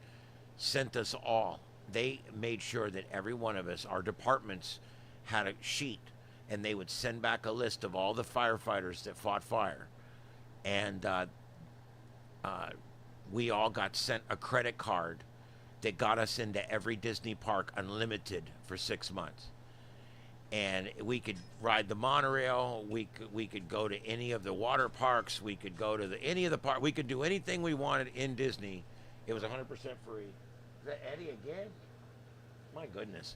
[SPEAKER 1] sent us all. They made sure that every one of us, our departments, had a sheet, and they would send back a list of all the firefighters that fought fire. And we all got sent a credit card that got us into every Disney park unlimited for 6 months. And we could ride the monorail. We could go to any of the water parks. We could go to any of the park. We could do anything we wanted in Disney. It was 100% free. Is that Eddie again? My goodness,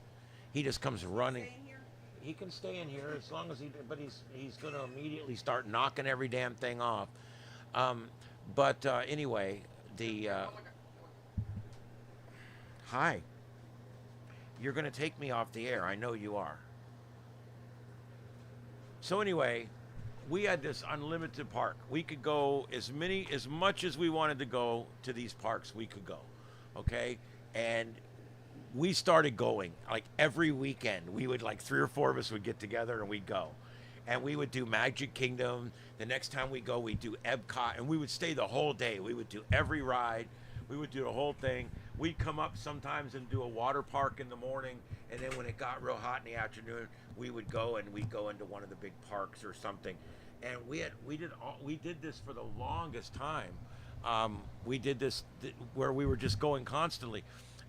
[SPEAKER 1] he just comes running.
[SPEAKER 2] Stay in here?
[SPEAKER 1] He can stay in here as long as he. But he's going to immediately start knocking every damn thing off. Anyway, the
[SPEAKER 2] Oh my God.
[SPEAKER 1] hi. You're going to take me off the air. I know you are. So anyway, we had this unlimited park. We could go as much as we wanted to go to these parks, we could go. Okay? And we started going like every weekend. We would, like, 3 or 4 of us would get together and we'd go. And we would do Magic Kingdom. The next time we go, we'd do Epcot, and we would stay the whole day. We would do every ride. We would do the whole thing. We'd come up sometimes and do a water park in the morning, and then when it got real hot in the afternoon, we would go and we'd go into one of the big parks or something. And we did this for the longest time. We did this where we were just going constantly.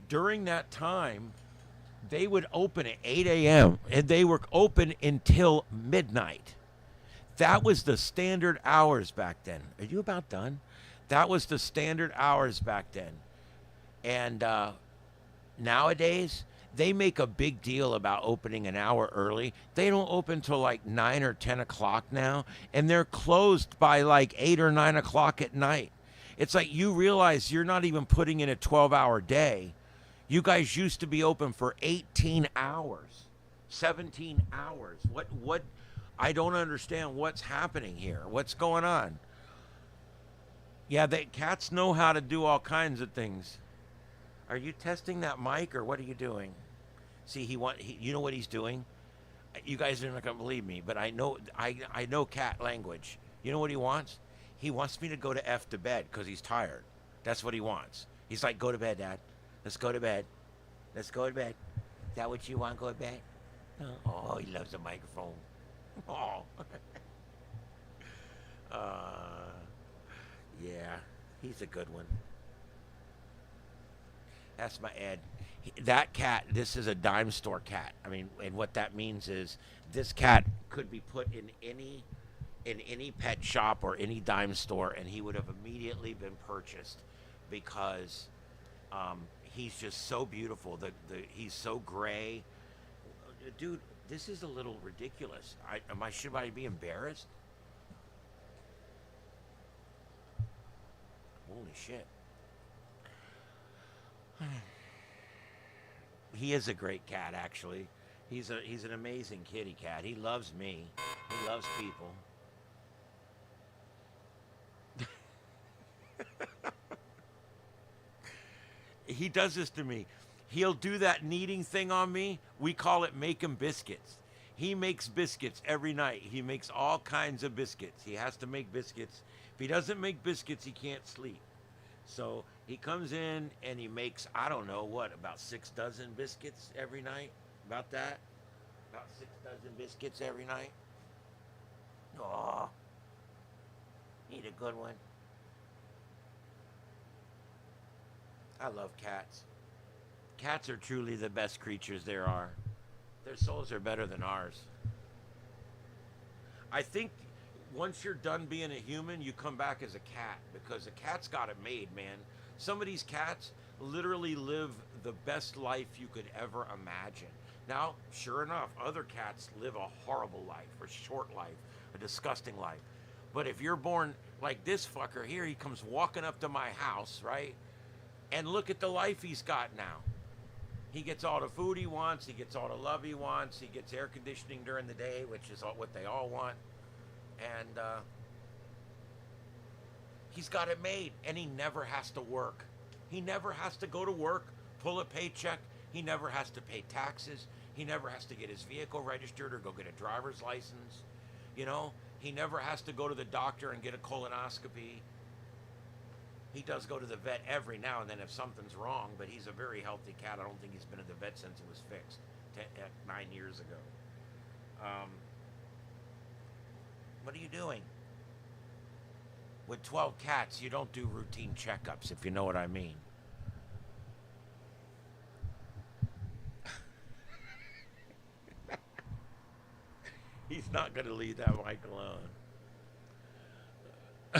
[SPEAKER 1] During that time, they would open at 8 a.m. and they were open until midnight. That was the standard hours back then. Are you about done? That was the standard hours back then. And nowadays, they make a big deal about opening an hour early. They don't open till like 9 or 10 o'clock now, and they're closed by like 8 or 9 o'clock at night. It's like you realize you're not even putting in a 12-hour day. You guys used to be open for 18 hours, 17 hours. What? I don't understand what's happening here. What's going on? Yeah, cats know how to do all kinds of things. Are you testing that mic or what are you doing? See, you know what he's doing? You guys are not going to believe me, but I know cat language. You know what he wants? He wants me to go to bed because he's tired. That's what he wants. He's like, go to bed, Dad. Let's go to bed. Let's go to bed. Is that what you want? Go to bed? Oh, he loves the microphone. Oh. Yeah, he's a good one. That's my Ed. That cat, this is a dime store cat. I mean, and what that means is this cat could be put in any pet shop or any dime store, and he would have immediately been purchased because he's just so beautiful. He's so gray. Dude, this is a little ridiculous. Should I be embarrassed? Holy shit. He is a great cat, actually. He's an amazing kitty cat. He loves me. He loves people. he does this to me. He'll do that kneading thing on me. We call it making biscuits. He makes biscuits every night. He makes all kinds of biscuits. He has to make biscuits. If he doesn't make biscuits, he can't sleep. So he comes in and he makes, I don't know what, about 6 dozen biscuits every night. About that. About 6 dozen biscuits every night. Oh, need a good one. I love cats. Cats are truly the best creatures there are. Their souls are better than ours. I think once you're done being a human, you come back as a cat because a cat's got it made, man. Some of these cats literally live the best life you could ever imagine. Now, sure enough, other cats live a horrible life, a short life, a disgusting life. But if you're born like this fucker here, he comes walking up to my house, right? And look at the life he's got now. He gets all the food he wants. He gets all the love he wants. He gets air conditioning during the day, which is what they all want. And he's got it made. And he never has to work. He never has to go to work, pull a paycheck. He never has to pay taxes. He never has to get his vehicle registered or go get a driver's license. You know, he never has to go to the doctor and get a colonoscopy. He does go to the vet every now and then if something's wrong, but he's a very healthy cat. I don't think he's been at the vet since it was fixed 9 years ago. What are you doing? With 12 cats, you don't do routine checkups, if you know what I mean. He's not going to leave that mic alone.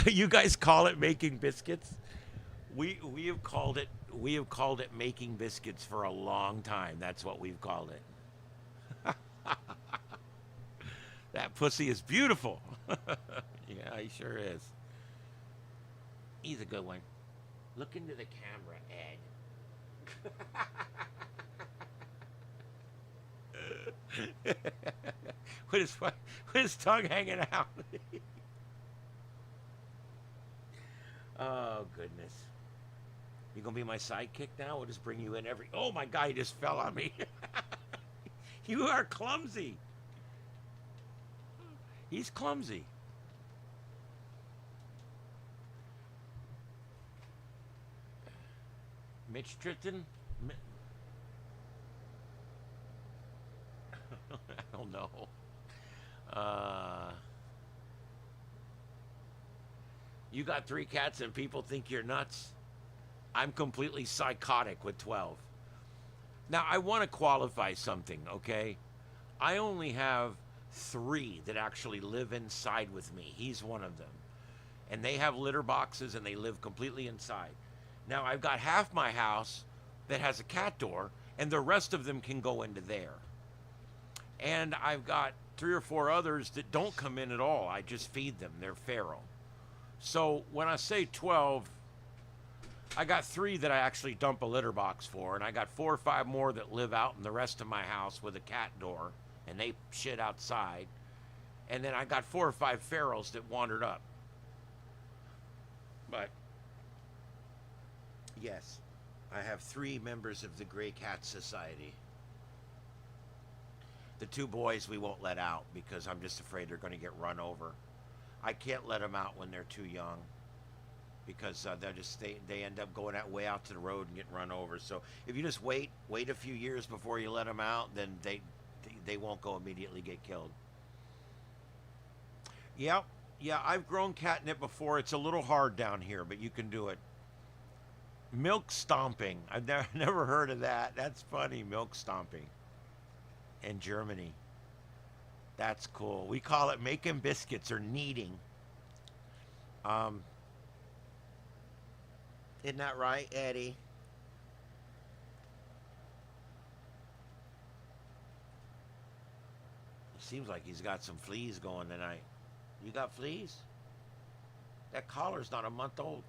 [SPEAKER 1] You guys call it making biscuits? We have called it making biscuits for a long time. That's what we've called it. That pussy is beautiful. Yeah, he sure is. He's a good one. Look into the camera, Ed. with his tongue hanging out. Oh, goodness. You gonna be my sidekick now? We'll just bring you in every... Oh, my God, he just fell on me. You are clumsy. He's clumsy. Mitch Tritton? I don't know. You got 3 cats and people think you're nuts? I'm completely psychotic with 12. Now, I want to qualify something, okay? I only have 3 that actually live inside with me. He's one of them. And they have litter boxes and they live completely inside. Now, I've got half my house that has a cat door, and the rest of them can go into there. And I've got 3 or 4 others that don't come in at all. I just feed them. They're feral. So when I say 12, I got 3 that I actually dump a litter box for, and I got 4 or 5 more that live out in the rest of my house with a cat door, and they shit outside. And then I got 4 or 5 ferals that wandered up. But yes, I have 3 members of the Gray Cat Society. The 2 boys we won't let out because I'm just afraid they're going to get run over. I can't let them out when they're too young because they end up going way out to the road and getting run over. So if you just wait a few years before you let them out, then they won't go immediately get killed. Yeah, I've grown catnip before. It's a little hard down here, but you can do it. Milk stomping. I've never heard of that. That's funny, milk stomping. In Germany. That's cool. We call it making biscuits or kneading. Isn't that right, Eddie? It seems like he's got some fleas going tonight. You got fleas? That collar's not a month old.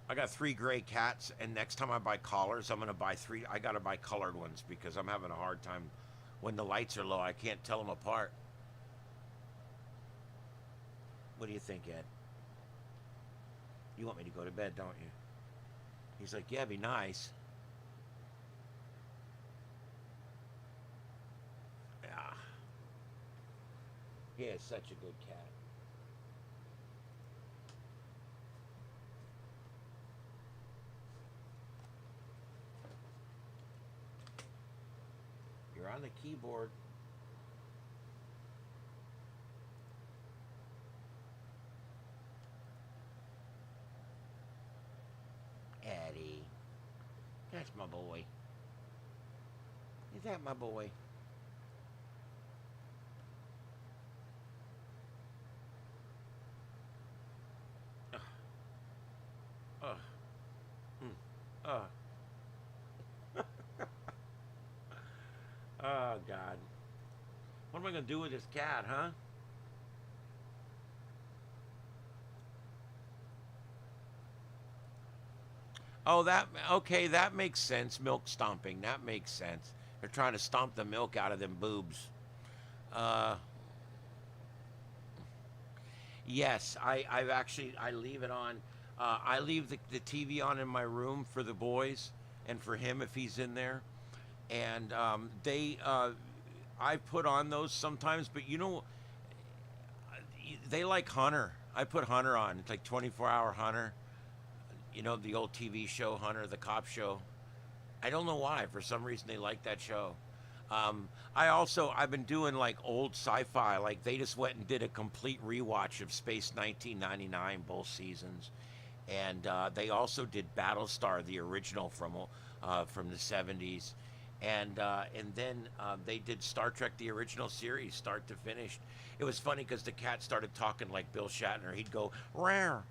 [SPEAKER 1] I got 3 gray cats, and next time I buy collars, I'm going to buy 3. I got to buy colored ones because I'm having a hard time. When the lights are low, I can't tell them apart. What do you think, Ed? You want me to go to bed, don't you? He's like, yeah, be nice. Yeah. He is such a good cat. You're on the keyboard. Eddie. That's my boy. Is that my boy? Ugh. Ugh. Mm. Ugh. Oh, God. What am I going to do with this cat, huh? Oh, okay, that makes sense. Milk stomping, that makes sense. They're trying to stomp the milk out of them boobs. Uh, yes, I leave it on. I leave the TV on in my room for the boys and for him if he's in there. And I put on those sometimes, but they like Hunter. I put Hunter on. It's like 24-hour Hunter. You know, the old TV show Hunter, the cop show. I don't know why. For some reason, they like that show. I've been doing like old sci-fi. Like they just went and did a complete rewatch of Space 1999, both seasons, and they also did Battlestar, the original from the 70s, and then they did Star Trek, the original series, start to finish. It was funny because the cat started talking like Bill Shatner. He'd go rare,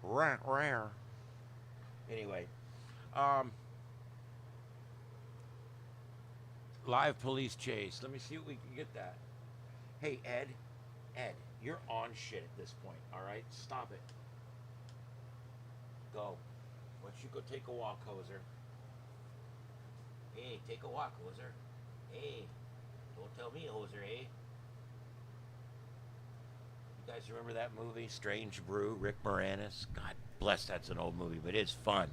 [SPEAKER 1] rare, rare. Anyway, um, live police chase. Let me see if we can get that. Hey, Ed, you're on shit at this point. All right, stop it. Go. Why don't you go take a walk, Hoser? Hey, take a walk, Hoser. Hey, don't tell me, Hoser, eh? You guys remember that movie, Strange Brew, Rick Moranis? God bless, that's an old movie, but it's fun.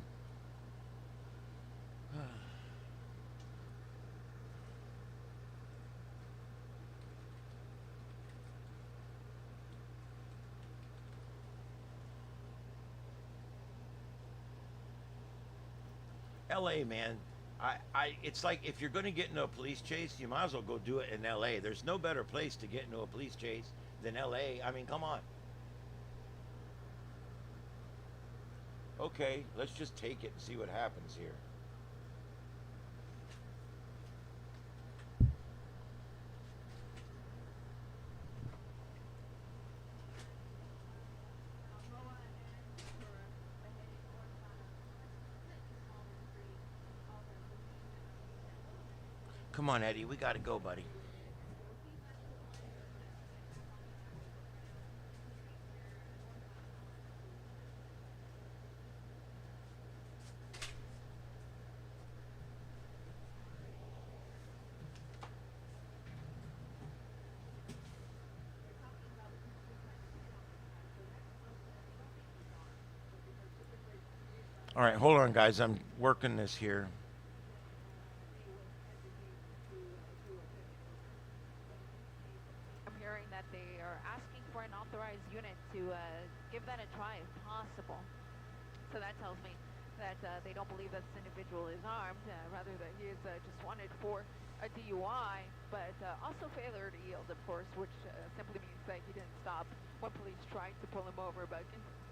[SPEAKER 1] LA, man. It's like if you're going to get into a police chase, you might as well go do it in LA. There's no better place to get into a police chase than LA. I mean, come on. Okay, let's just take it and see what happens here. Come on, Eddie, we got to go, buddy. All right, hold on, guys. I'm working this here.
[SPEAKER 3] I'm hearing that they are asking for an authorized unit to give that a try if possible. So that tells me that they don't believe that this individual is armed, rather that he is just wanted for a DUI, but also failure to yield, of course, which simply means that he didn't stop when police tried to pull him over, but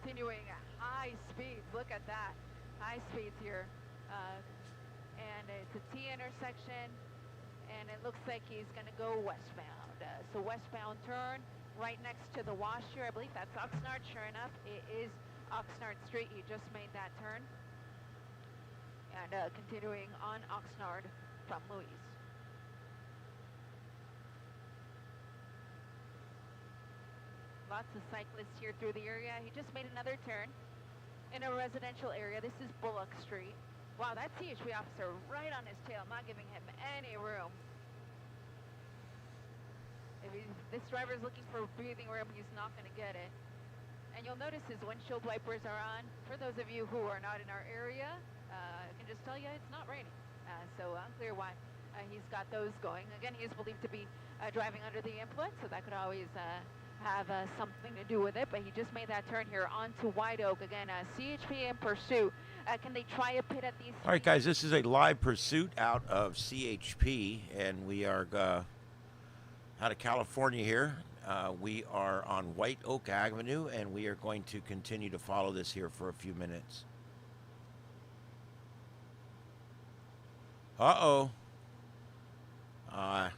[SPEAKER 3] continuing at high speeds. Look at that, high speeds here. And it's a T intersection, and it looks like he's going to go westbound. So westbound turn right next to the wash here. I believe that's Oxnard. Sure enough, it is Oxnard Street. He just made that turn. And continuing on Oxnard from Louise. Lots of cyclists here through the area. He just made another turn in a residential area. This is Bullock Street. Wow, that CHP officer right on his tail, not giving him any room. If this driver's looking for breathing room, he's not going to get it. And you'll notice his windshield wipers are on. For those of you who are not in our area, I can just tell you it's not raining. So unclear why he's got those going. Again, he is believed to be driving under the influence, so that could always have something to do with it. But he just made that turn here onto White Oak. Again, CHP in pursuit. Can they try a pit at these?
[SPEAKER 1] All right, guys, this is a live pursuit out of CHP, and we are out of California here. We are on White Oak Avenue, and we are going to continue to follow this here for a few minutes. Uh-oh. All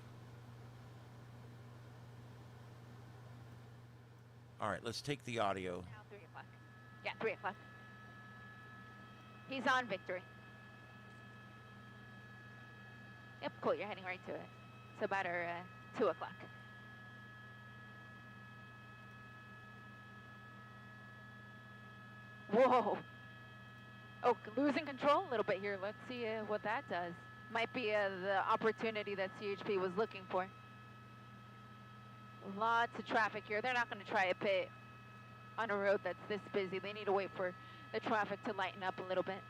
[SPEAKER 1] right, let's take the audio.
[SPEAKER 3] Now 3 o'clock. Yeah, 3 o'clock. He's on Victory. Yep, cool, you're heading right to it. It's about 2 o'clock. Whoa. Oh, losing control a little bit here. Let's see what that does. Might be the opportunity that CHP was looking for. Lots of traffic here. They're not going to try a pit on a road that's this busy. They need to wait for the traffic to lighten up a little bit.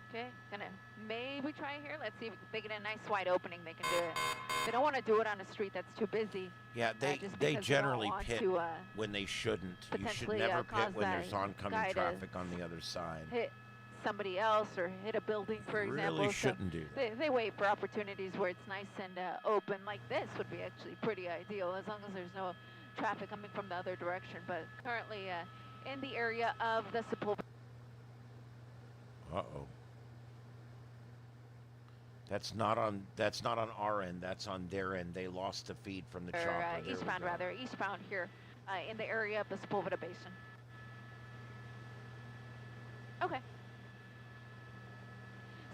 [SPEAKER 3] Okay, gonna maybe try here. Let's see if they get a nice wide opening. They can do it. They don't want to do it on a street that's too busy.
[SPEAKER 1] Yeah, they generally pit to, when they shouldn't. You should never pit when there's oncoming traffic on the other side.
[SPEAKER 3] Hit somebody else or hit a building, for example.
[SPEAKER 1] Really shouldn't do that.
[SPEAKER 3] They wait for opportunities where it's nice and open. Like this would be actually pretty ideal as long as there's no traffic coming from the other direction. But currently in the area of the Sepulveda.
[SPEAKER 1] Uh-oh. That's not on our end. That's on their end. They lost the feed from the chopper.
[SPEAKER 3] Eastbound here in the area of the Sepulveda Basin. Okay.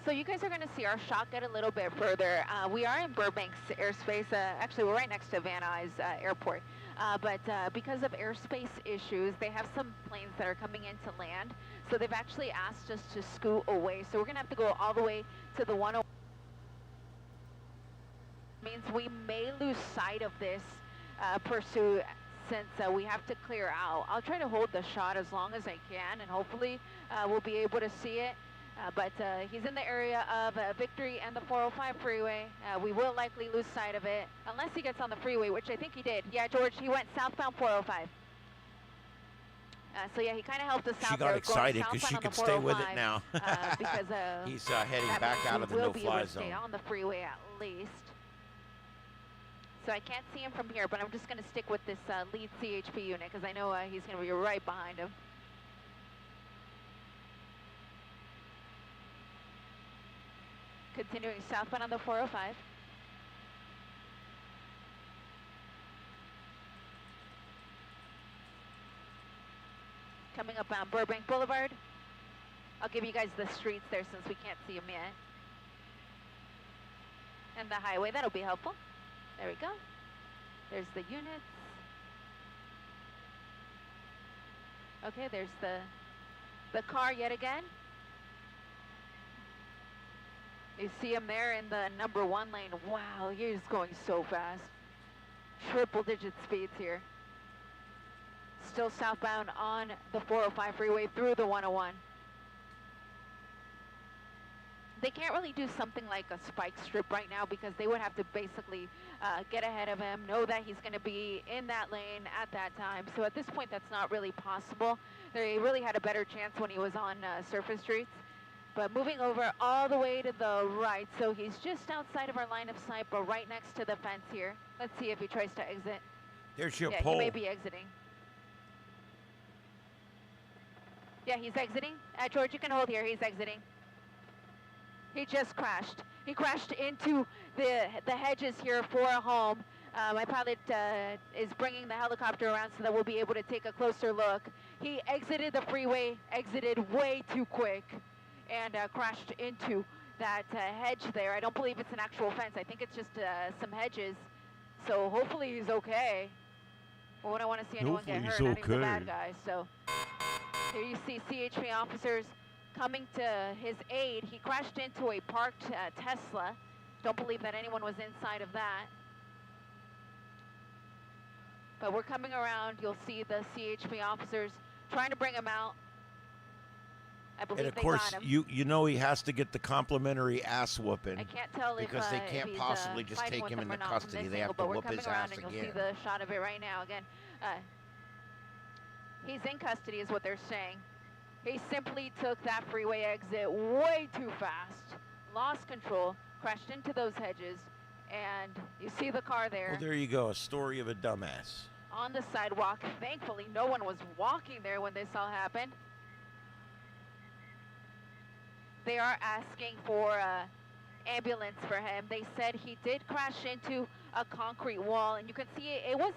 [SPEAKER 3] So you guys are going to see our shot get a little bit further. We are in Burbank's airspace. Actually, we're right next to Van Nuys Airport. But because of airspace issues, they have some planes that are coming into land. So they've actually asked us to scoot away. So we're going to have to go all the way to the 101. Means we may lose sight of this pursuit since we have to clear out. I'll try to hold the shot as long as I can, and hopefully we'll be able to see it. But he's in the area of Victory and the 405 freeway. We will likely lose sight of it, unless he gets on the freeway, which I think he did. Yeah, George, he went southbound 405. So yeah, he kind of helped us out.
[SPEAKER 1] She got excited because she could stay with it now.
[SPEAKER 3] Because
[SPEAKER 1] he's heading back out of the no-fly zone.
[SPEAKER 3] Stay on the freeway at least. So I can't see him from here, but I'm just going to stick with this lead CHP unit because I know he's going to be right behind him. Continuing southbound on the 405. Coming up on Burbank Boulevard. I'll give you guys the streets there since we can't see them yet. And the highway, that'll be helpful. There we go. There's the units. Okay, there's the car yet again. You see him there in the number 1 lane. Wow, he's going so fast. Triple digit speeds here. Still southbound on the 405 freeway through the 101. They can't really do something like a spike strip right now because they would have to basically get ahead of him, know that he's going to be in that lane at that time. So at this point, that's not really possible. They really had a better chance when he was on surface streets. But moving over all the way to the right, so he's just outside of our line of sight, but right next to the fence here. Let's see if he tries to exit.
[SPEAKER 1] There's your
[SPEAKER 3] pole.
[SPEAKER 1] pole.
[SPEAKER 3] He may be exiting. Yeah, he's exiting. George, you can hold here. He's exiting. He just crashed. He crashed into the hedges here for a home. My pilot is bringing the helicopter around so that we'll be able to take a closer look. He exited the freeway, exited way too quick, and crashed into that hedge there. I don't believe it's an actual fence. I think it's just some hedges. So hopefully he's okay. Well, we don't want to see anyone get hurt, not even the bad guys. So here you see CHP officers coming to his aid. He crashed into a parked Tesla. Don't believe that anyone was inside of that. But we're coming around. You'll see the CHP officers trying to bring him out. I believe
[SPEAKER 1] And of
[SPEAKER 3] they
[SPEAKER 1] course,
[SPEAKER 3] got him.
[SPEAKER 1] you know he has to get the complimentary ass whooping.
[SPEAKER 3] I can't tell
[SPEAKER 1] because
[SPEAKER 3] if,
[SPEAKER 1] they can't
[SPEAKER 3] if he's,
[SPEAKER 1] possibly just
[SPEAKER 3] fighting
[SPEAKER 1] take
[SPEAKER 3] with
[SPEAKER 1] him
[SPEAKER 3] them
[SPEAKER 1] into
[SPEAKER 3] or not from
[SPEAKER 1] custody.
[SPEAKER 3] this
[SPEAKER 1] They
[SPEAKER 3] angle,
[SPEAKER 1] have to
[SPEAKER 3] but we're
[SPEAKER 1] whoop
[SPEAKER 3] coming
[SPEAKER 1] his
[SPEAKER 3] around
[SPEAKER 1] ass
[SPEAKER 3] and you'll see
[SPEAKER 1] again.
[SPEAKER 3] the shot of it right now. Again, he's in custody is what they're saying. He simply took that freeway exit way too fast, lost control, crashed into those hedges, and you see the car there.
[SPEAKER 1] Well, there you go. A story of a dumbass.
[SPEAKER 3] On the sidewalk. Thankfully, no one was walking there when this all happened. They are asking for ambulance for him. They said he did crash into a concrete wall, and you can see it was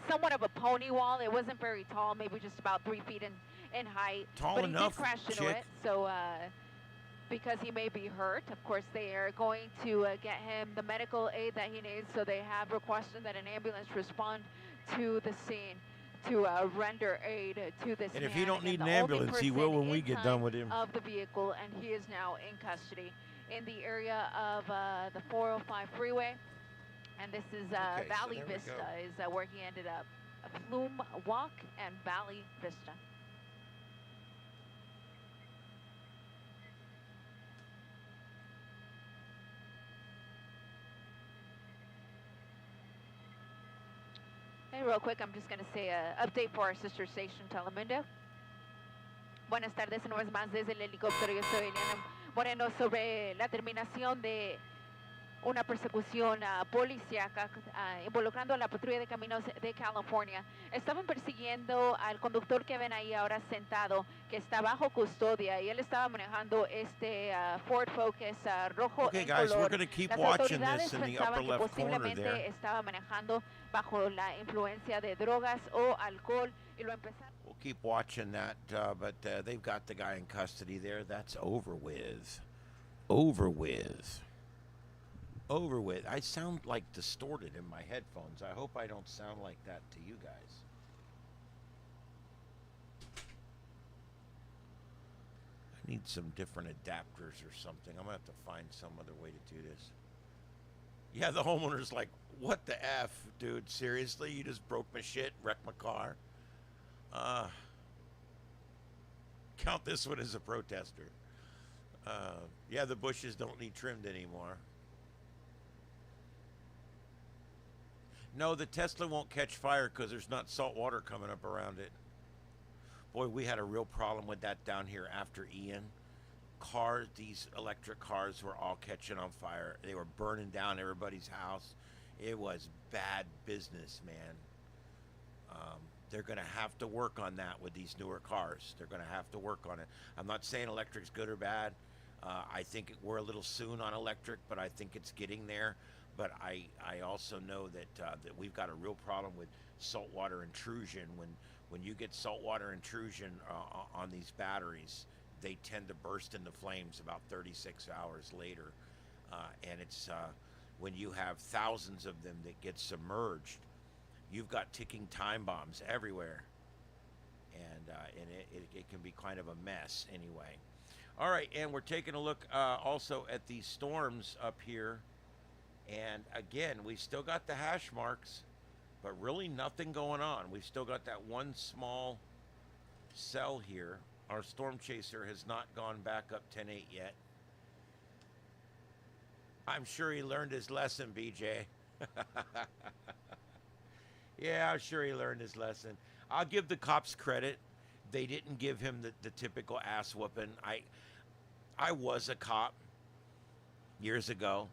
[SPEAKER 3] somewhat of a pony wall. It wasn't very tall, maybe just about 3 feet in height.
[SPEAKER 1] Tall
[SPEAKER 3] but
[SPEAKER 1] enough,
[SPEAKER 3] he did crash into
[SPEAKER 1] chick.
[SPEAKER 3] it, so because he may be hurt, of course, they are going to get him the medical aid that he needs, so they have requested that an ambulance respond to the scene to render aid to this
[SPEAKER 1] And
[SPEAKER 3] man.
[SPEAKER 1] if he don't
[SPEAKER 3] Again,
[SPEAKER 1] need an
[SPEAKER 3] the only
[SPEAKER 1] ambulance, he will
[SPEAKER 3] person
[SPEAKER 1] when we get done with him.
[SPEAKER 3] of the vehicle, and he is now in custody in the area of the 405 freeway. And this is
[SPEAKER 1] Okay, so
[SPEAKER 3] Valley
[SPEAKER 1] there we
[SPEAKER 3] Vista
[SPEAKER 1] go.
[SPEAKER 3] is where he ended up. Flume Walk and Valley Vista. Hey, real quick, I'm just going to say an update for our sister station, Telemundo. Buenas tardes, una vez más desde el helicóptero. Yo soy Eliana Moreno sobre la terminación de una persecución policíaca involucrando a la patrulla de caminos de California. Estaban persiguiendo al conductor que ven ahí ahora sentado, que está bajo custodia, y él estaba manejando este Ford Focus rojo
[SPEAKER 1] Okay,
[SPEAKER 3] en
[SPEAKER 1] guys,
[SPEAKER 3] color.
[SPEAKER 1] we're going to keep
[SPEAKER 3] Las
[SPEAKER 1] watching
[SPEAKER 3] autoridades
[SPEAKER 1] this in the
[SPEAKER 3] pensaban
[SPEAKER 1] upper
[SPEAKER 3] que
[SPEAKER 1] left corner
[SPEAKER 3] posiblemente
[SPEAKER 1] there.
[SPEAKER 3] estaba manejando bajo la influencia de drogas o alcohol y lo empezaron.
[SPEAKER 1] We'll keep watching that, but they've got the guy in custody there. That's over with. Over with. Over with. I sound like distorted in my headphones. I hope I don't sound like that to you guys. I need some different adapters or something. I'm going to have to find some other way to do this. Yeah, the homeowner's like, what the F, dude? Seriously? You just broke my shit, wrecked my car? Count this one as a protester. Yeah, the bushes don't need trimmed anymore. No, the Tesla won't catch fire because there's not salt water coming up around it. Boy, we had a real problem with that down here after Ian. Cars, these electric cars were all catching on fire. They were burning down everybody's house. It was bad business, man. They're going to have to work on that with these newer cars. They're going to have to work on it. I'm not saying electric's good or bad. I think we're a little soon on electric, but I think it's getting there. But I also know that we've got a real problem with saltwater intrusion. When you get saltwater intrusion on these batteries, they tend to burst into flames about 36 hours later. And it's when you have thousands of them that get submerged, you've got ticking time bombs everywhere. And it can be kind of a mess anyway. All right, and we're taking a look also at these storms up here. And again, we've still got the hash marks, but really nothing going on. We've still got that one small cell here. Our storm chaser has not gone back up 10-8 yet. I'm sure he learned his lesson, BJ. Yeah, I'm sure he learned his lesson. I'll give the cops credit. They didn't give him the typical ass whooping. I was a cop years ago.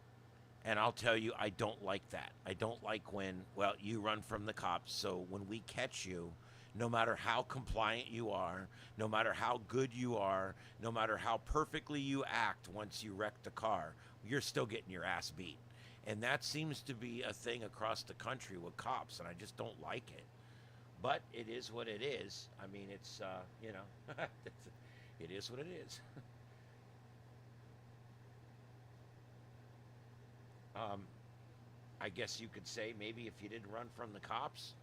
[SPEAKER 1] And I'll tell you, I don't like that. I don't like when, well, you run from the cops. So when we catch you, no matter how compliant you are, no matter how good you are, no matter how perfectly you act once you wreck the car, you're still getting your ass beat. And that seems to be a thing across the country with cops, and I just don't like it. But it is what it is. I mean, it's, it is what it is. I guess you could say maybe if you didn't run from the cops,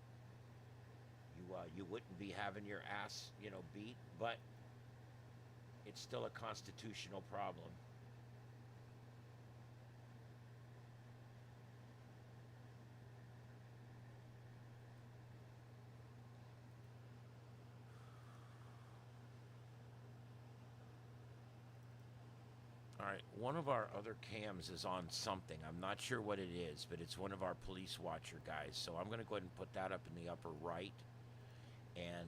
[SPEAKER 1] you wouldn't be having your ass, beat, but it's still a constitutional problem. All right, one of our other cams is on something. I'm not sure what it is, but it's one of our police watcher guys. So I'm going to go ahead and put that up in the upper right, and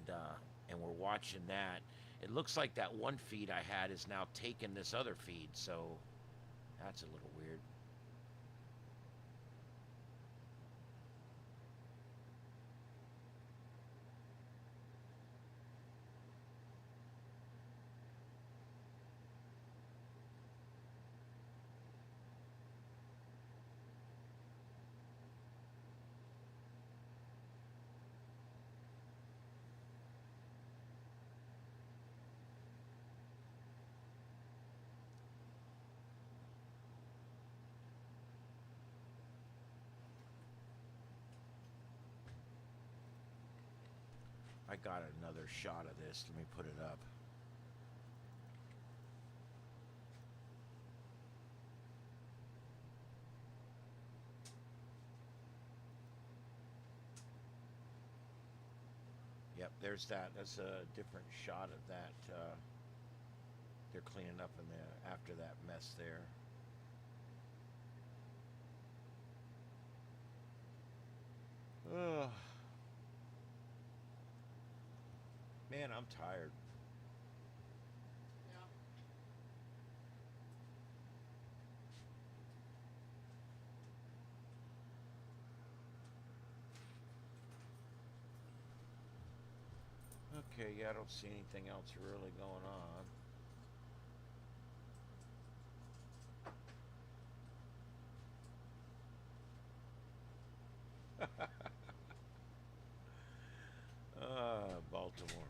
[SPEAKER 1] we're watching that. It looks like that one feed I had is now taking this other feed, so that's a little weird. I got another shot of this. Let me put it up. Yep, there's that. That's a different shot of that. They're cleaning up in the after that mess there. Ugh. Man, I'm tired.
[SPEAKER 2] Yeah.
[SPEAKER 1] Okay, yeah, I don't see anything else really going on. Baltimore.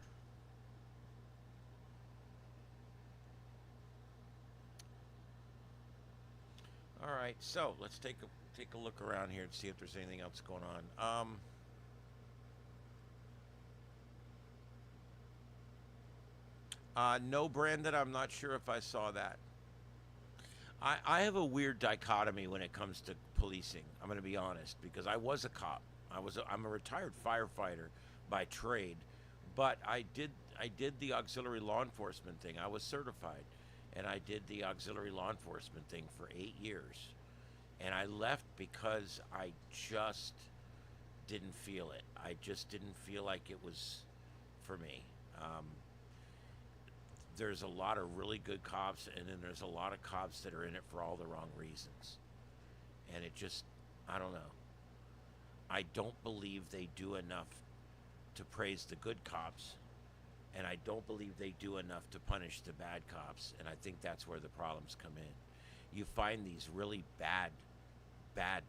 [SPEAKER 1] All right, so let's take a look around here and see if there's anything else going on. No, Brandon, I'm not sure if I saw that. I have a weird dichotomy when it comes to policing. I'm going to be honest because I was a cop. I'm a retired firefighter by trade, but I did the auxiliary law enforcement thing. I was certified, and I did the auxiliary law enforcement thing for 8 years, and I left because I just didn't feel it. I just didn't feel like it was for me. There's a lot of really good cops, and then there's a lot of cops that are in it for all the wrong reasons. And it just, I don't know. I don't believe they do enough to praise the good cops, and I don't believe they do enough to punish the bad cops, and I think that's where the problems come in. You find these really bad,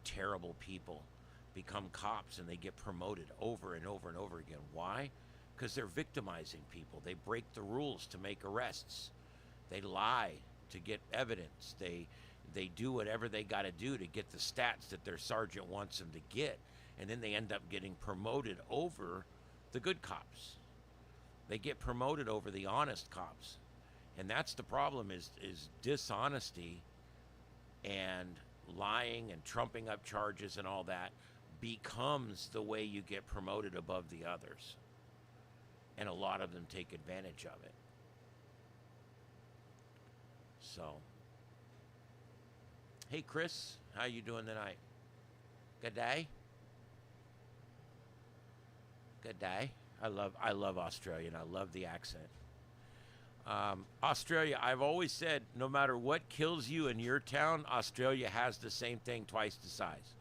[SPEAKER 1] terrible people become cops, and they get promoted over and over and over again. Why? Because they're victimizing people. They break the rules to make arrests. They lie to get evidence. They do whatever they got to do to get the stats that their sergeant wants them to get, and then they end up getting promoted over the good cops. They get promoted over the honest cops, and that's the problem: is dishonesty and lying and trumping up charges and all that becomes the way you get promoted above the others. And a lot of them take advantage of it. So, hey Chris, how you doing tonight? Good day. Good day. I love Australia, and I love the accent. Australia, I've always said, no matter what kills you in your town, Australia has the same thing twice the size.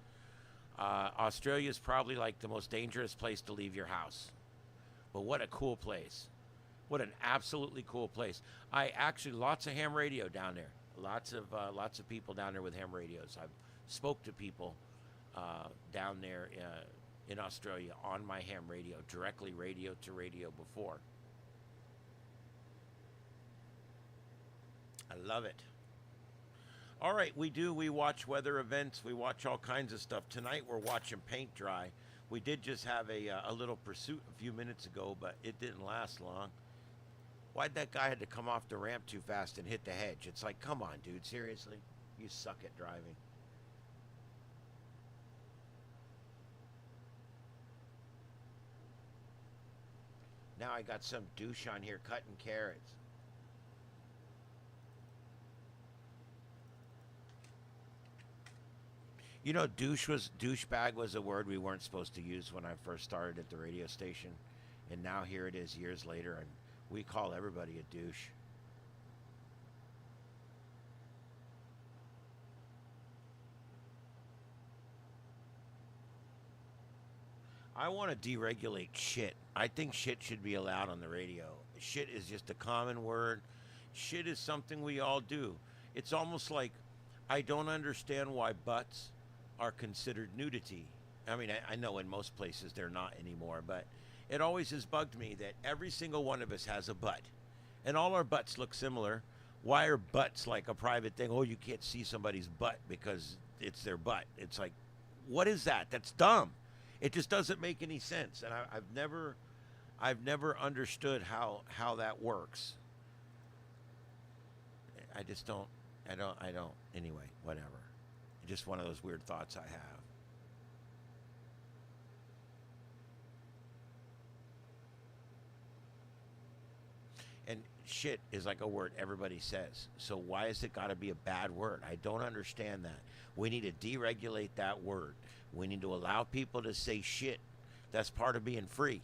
[SPEAKER 1] Australia is probably like the most dangerous place to leave your house. But what a cool place. What an absolutely cool place. I actually, lots of ham radio down there. Lots of people down there with ham radios. I've spoke to people down there in Australia on my ham radio, directly radio to radio before. I love it. All right, we watch weather events. We watch all kinds of stuff. Tonight we're watching paint dry. We did just have a little pursuit a few minutes ago, but it didn't last long. Why'd that guy had to come off the ramp too fast and hit the hedge? It's like, come on, dude, seriously? You suck at driving. Now I got some douche on here cutting carrots. You know, douchebag was a word we weren't supposed to use when I first started at the radio station, and now here it is years later, and we call everybody a douche. I want to deregulate shit. I think shit should be allowed on the radio. Shit is just a common word. Shit is something we all do. It's almost like I don't understand why butts are considered nudity. I mean, I know in most places they're not anymore, but it always has bugged me that every single one of us has a butt. And all our butts look similar. Why are butts like a private thing? Oh, you can't see somebody's butt because it's their butt. It's like, what is that? That's dumb. It just doesn't make any sense, and I've never understood how that works. I just don't. I don't. Anyway, whatever. Just one of those weird thoughts I have. And shit is like a word everybody says. So why has it got to be a bad word? I don't understand that. We need to deregulate that word. We need to allow people to say shit. That's part of being free.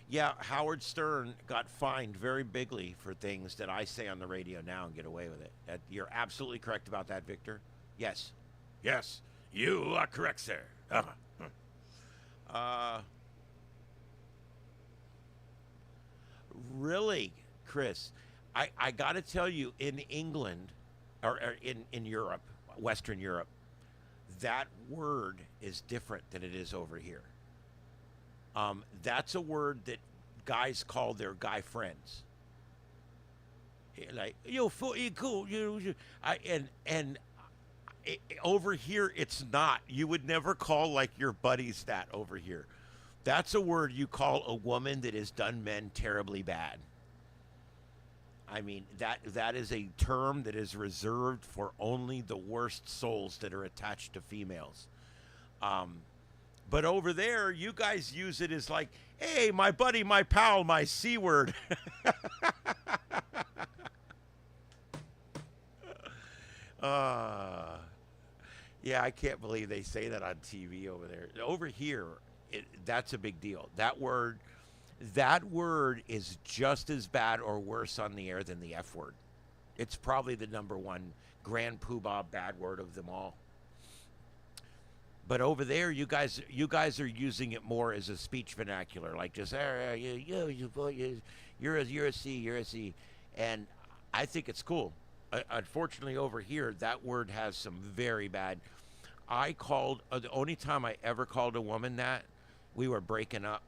[SPEAKER 1] Yeah, Howard Stern got fined very bigly for things that I say on the radio now and get away with it. You're absolutely correct about that, Victor. Yes. Yes, you are correct, sir. Uh, really, Chris, I got to tell you, in England, or in Europe, Western Europe, that word is different than it is over here. That's a word that guys call their guy friends. Like, yo, you cool, over here it's not. You would never call like your buddies that over here. That's a word you call a woman that has done men terribly bad. I mean, that is a term that is reserved for only the worst souls that are attached to females. But over there, you guys use it as like, hey, my buddy, my pal, my C word. Yeah, I can't believe they say that on TV over there. Over here, that's a big deal. That word is just as bad or worse on the air than the F word. It's probably the number one grand poobah bad word of them all. But over there, you guys are using it more as a speech vernacular, like just you're a C, and I think it's cool. Unfortunately, over here, that word has some very bad. The only time I ever called a woman that, we were breaking up.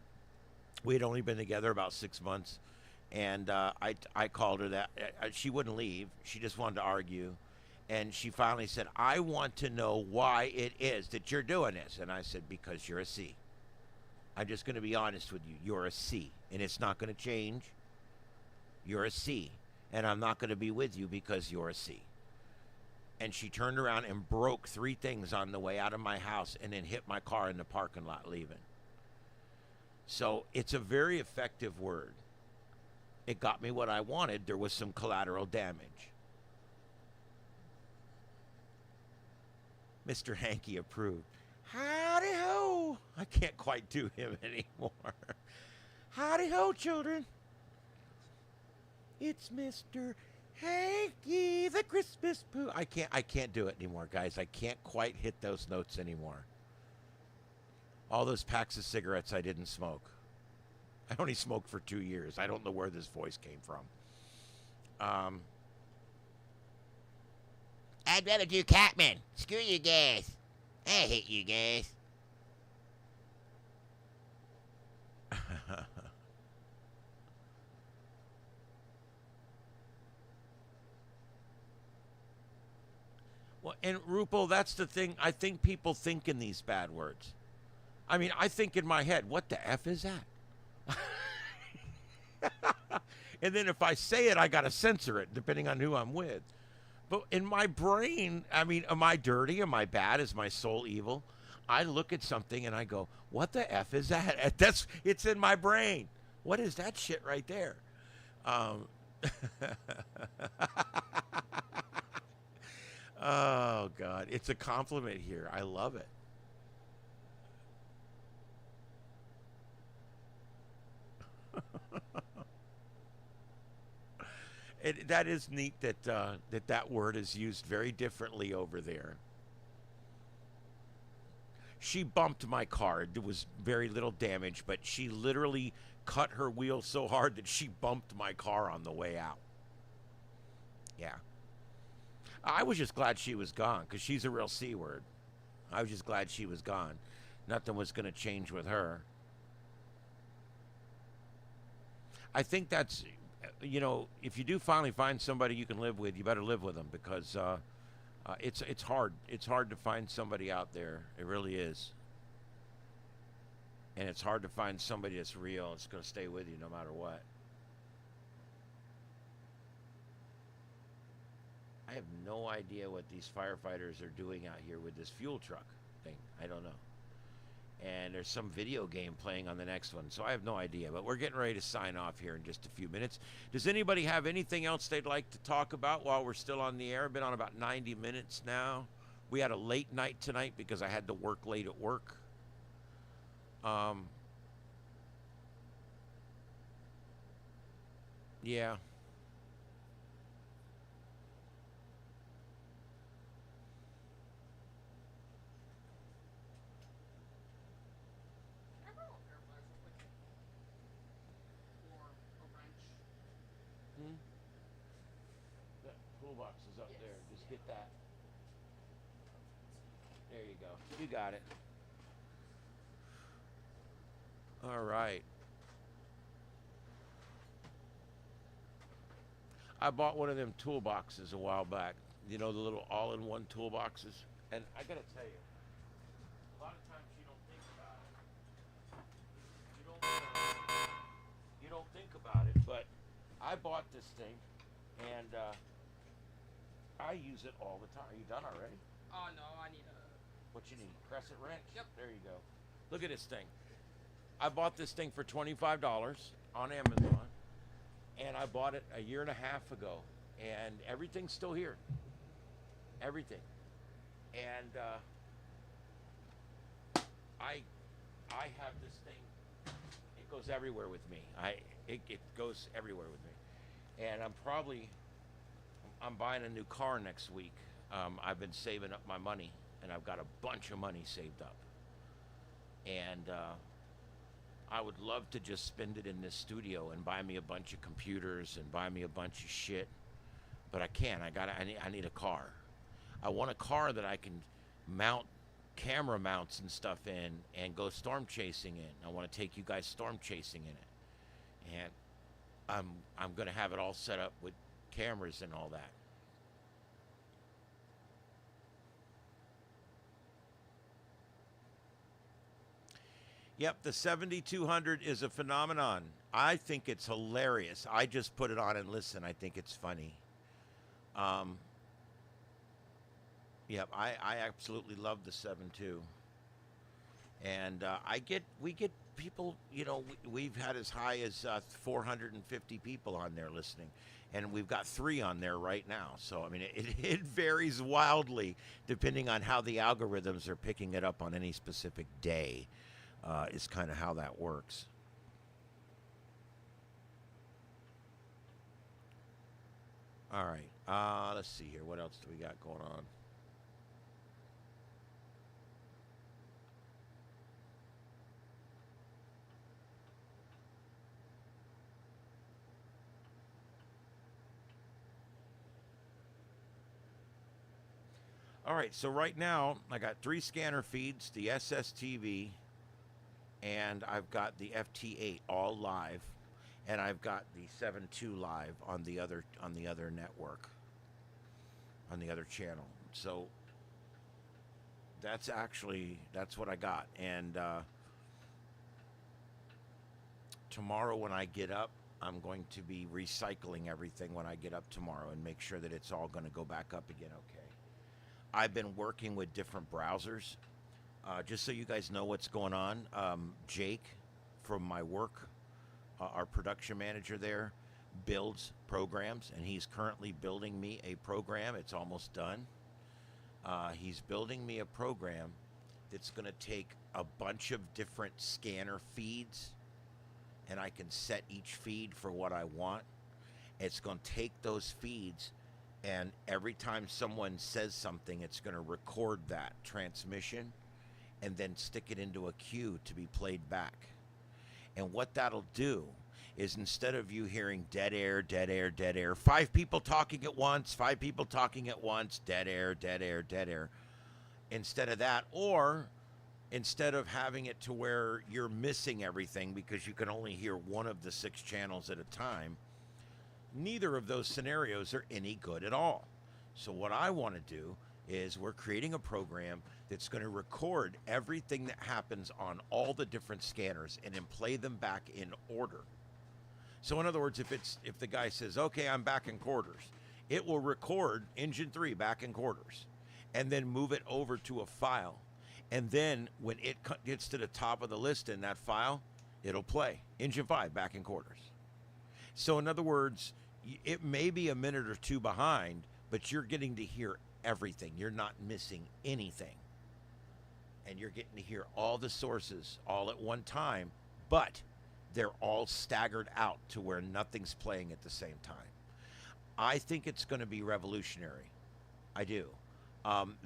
[SPEAKER 1] We had only been together about 6 months, and I called her that. She wouldn't leave. She just wanted to argue. And she finally said, I want to know why it is that you're doing this. And I said, because you're a C. I'm just going to be honest with you. You're a C. And it's not going to change. You're a C. And I'm not going to be with you because you're a C. And she turned around and broke 3 things on the way out of my house and then hit my car in the parking lot leaving. So it's a very effective word. It got me what I wanted. There was some collateral damage. Mr. Hankey approved. Howdy ho! I can't quite do him anymore. Howdy ho, children. It's Mr. Hankey, the Christmas poo. I can't do it anymore, guys. I can't quite hit those notes anymore. All those packs of cigarettes I didn't smoke. I only smoked for 2 years. I don't know where this voice came from. I'd rather do Catman. Screw you guys. I hate you guys. Well, and Rupal, that's the thing. I think people think in these bad words. I mean, I think in my head, what the F is that? And then if I say it, I got to censor it, depending on who I'm with. But in my brain, I mean, am I dirty? Am I bad? Is my soul evil? I look at something and I go, what the F is that? It's in my brain. What is that shit right there? Oh God, it's a compliment here. I love it. That is neat that that word is used very differently over there. She bumped my car. There was very little damage, but she literally cut her wheel so hard that she bumped my car on the way out. Yeah. I was just glad she was gone because she's a real C word. I was just glad she was gone. Nothing was going to change with her. I think that's, if you do finally find somebody you can live with, you better live with them because it's hard. It's hard to find somebody out there. It really is. And it's hard to find somebody that's real. It's going to stay with you no matter what. I have no idea what these firefighters are doing out here with this fuel truck thing. I don't know. And there's some video game playing on the next one, so I have no idea. But we're getting ready to sign off here in just a few minutes. Does anybody have anything else they'd like to talk about while we're still on the air? Been on about 90 minutes now. We had a late night tonight because I had to work late at work. Yeah.
[SPEAKER 2] Can I borrow a pair of pliers real quick? Or a wrench?
[SPEAKER 1] Hmm? That toolbox is up
[SPEAKER 2] Yes,
[SPEAKER 1] there. Just
[SPEAKER 2] yeah.
[SPEAKER 1] get that. There you go. You got it. All right. I bought one of them toolboxes a while back. You know, the little all-in-one toolboxes. And I gotta tell you, a lot of times you don't think about it. You don't think about it, but I bought this thing, and I use it all the time. Are you done already?
[SPEAKER 2] Oh, no, I need a...
[SPEAKER 1] What you need? Crescent wrench?
[SPEAKER 2] Yep.
[SPEAKER 1] There you go. Look at this thing. I bought this thing for $25 on Amazon, and I bought it a year and a half ago, and everything's still here. Everything. And I have this thing. It goes everywhere with me. It goes everywhere with me, and I'm buying a new car next week. I've been saving up my money, and I've got a bunch of money saved up, and I would love to just spend it in this studio and buy me a bunch of computers and buy me a bunch of shit, but I can't. I need a car. I want a car that I can mount camera mounts and stuff in and go storm chasing in. I want to take you guys storm chasing in it, and I'm gonna have it all set up with cameras and all that. Yep, the 7200 is a phenomenon. I think it's hilarious. I just put it on and listen. I think it's funny. Um, yep, I absolutely love the 7.2. And we get people, we've had as high as 450 people on there listening. And we've got 3 on there right now. So, I mean, it varies wildly depending on how the algorithms are picking it up on any specific day. Is kind of how that works. All right. Let's see here. What else do we got going on? All right. So right now, I got 3 scanner feeds, the SSTV, and I've got the FT8 all live, and I've got the 7.2 live on the other network, on the other channel. So that's what I got. And tomorrow when I get up, I'm going to be recycling everything when I get up tomorrow and make sure that it's all going to go back up again. Okay. I've been working with different browsers. Just so you guys know what's going on, Jake from my work, our production manager there, builds programs, and he's currently building me a program. It's almost done. He's building me a program that's going to take a bunch of different scanner feeds, and I can set each feed for what I want. It's going to take those feeds, and every time someone says something, it's going to record that transmission and then stick it into a queue to be played back. And what that'll do is, instead of you hearing dead air, dead air, dead air, 5 people talking at once, 5 people talking at once, dead air, dead air, dead air, instead of that, or instead of having it to where you're missing everything because you can only hear one of the 6 channels at a time, neither of those scenarios are any good at all. So what I want to do is, we're creating a program that's going to record everything that happens on all the different scanners and then play them back in order. So in other words, if the guy says, okay, I'm back in quarters, it will record engine 3 back in quarters and then move it over to a file. And then when it gets to the top of the list in that file, it'll play engine 5 back in quarters. So in other words, it may be a minute or 2 behind, but you're getting to hear everything. You're not missing anything. And you're getting to hear all the sources all at one time, but they're all staggered out to where nothing's playing at the same time. I think it's going to be revolutionary. I do.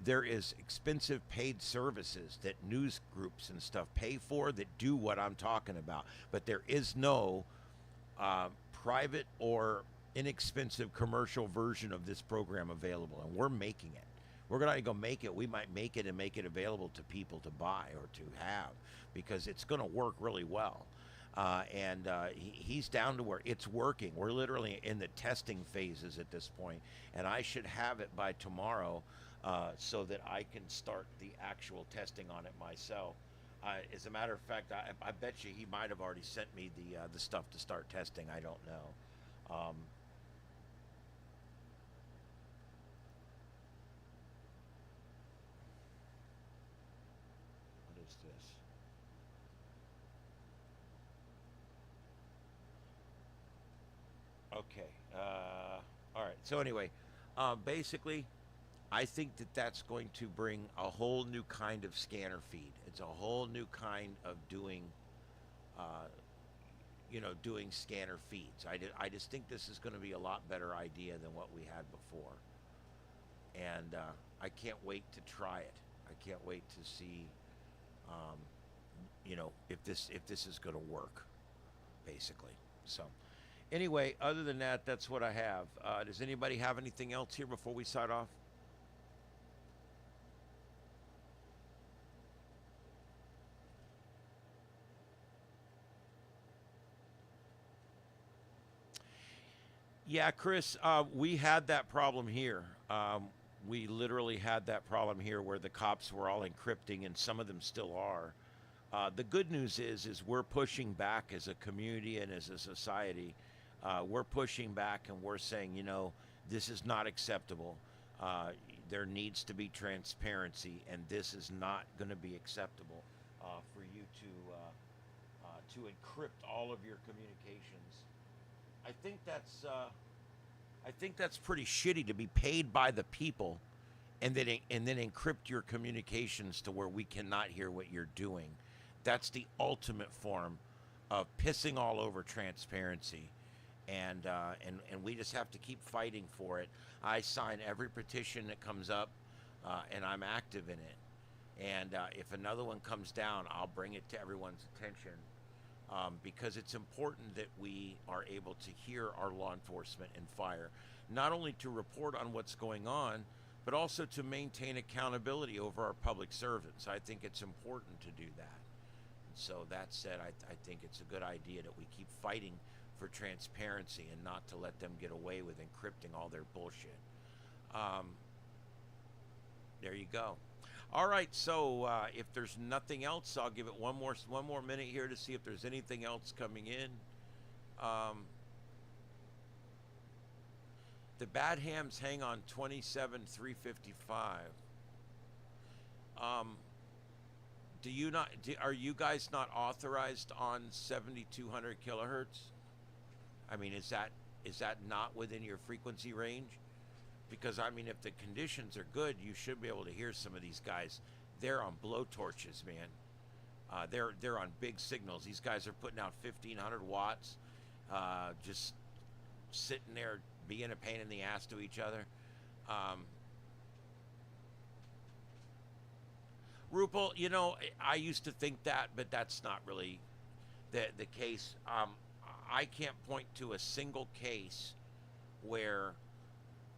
[SPEAKER 1] There is expensive paid services that news groups and stuff pay for that do what I'm talking about, but there is no private or inexpensive commercial version of this program available, and we're making it. We're not going to make it. We might make it and make it available to people to buy or to have, because it's going to work really well. He's down to where it's working. We're literally in the testing phases at this point, and I should have it by tomorrow, so that I can start the actual testing on it myself. As a matter of fact, I bet you he might have already sent me the stuff to start testing. I don't know. What is this? Okay. All right. So anyway, basically, I think that that's going to bring a whole new kind of scanner feed. It's a whole new kind of doing, doing scanner feeds. I just think this is going to be a lot better idea than what we had before. And I can't wait to try it. I can't wait to see, if this is going to work, basically. So anyway, other than that, that's what I have. Does anybody have anything else here before we sign off? Yeah, Chris, we had that problem here. We literally had that problem here where the cops were all encrypting, and some of them still are. The good news is we're pushing back as a community and as a society. We're pushing back, and we're saying, this is not acceptable. There needs to be transparency, and this is not going to be acceptable for you to encrypt all of your communications. I think that's pretty shitty, to be paid by the people and then encrypt your communications to where we cannot hear what you're doing. That's the ultimate form of pissing all over transparency, and we just have to keep fighting for it. I sign every petition that comes up, and I'm active in it. And if another one comes down, I'll bring it to everyone's attention. Because it's important that we are able to hear our law enforcement and fire, not only to report on what's going on, but also to maintain accountability over our public servants. I think it's important to do that. And so that said, I think it's a good idea that we keep fighting for transparency and not to let them get away with encrypting all their bullshit. There you go. All right, so if there's nothing else, I'll give it one more minute here to see if there's anything else coming in. The bad hams hang on 27,355. Are you guys not authorized on 7,200 kilohertz? I mean, is that Is that not within your frequency range? Because I mean, if the conditions are good, you should be able to hear some of these guys. They're on blowtorches, man. They're on big signals. These guys are putting out 1,500 watts, just sitting there being a pain in the ass to each other. Rupal, you know, I used to think that, but that's not really the case. I can't point to a single case where,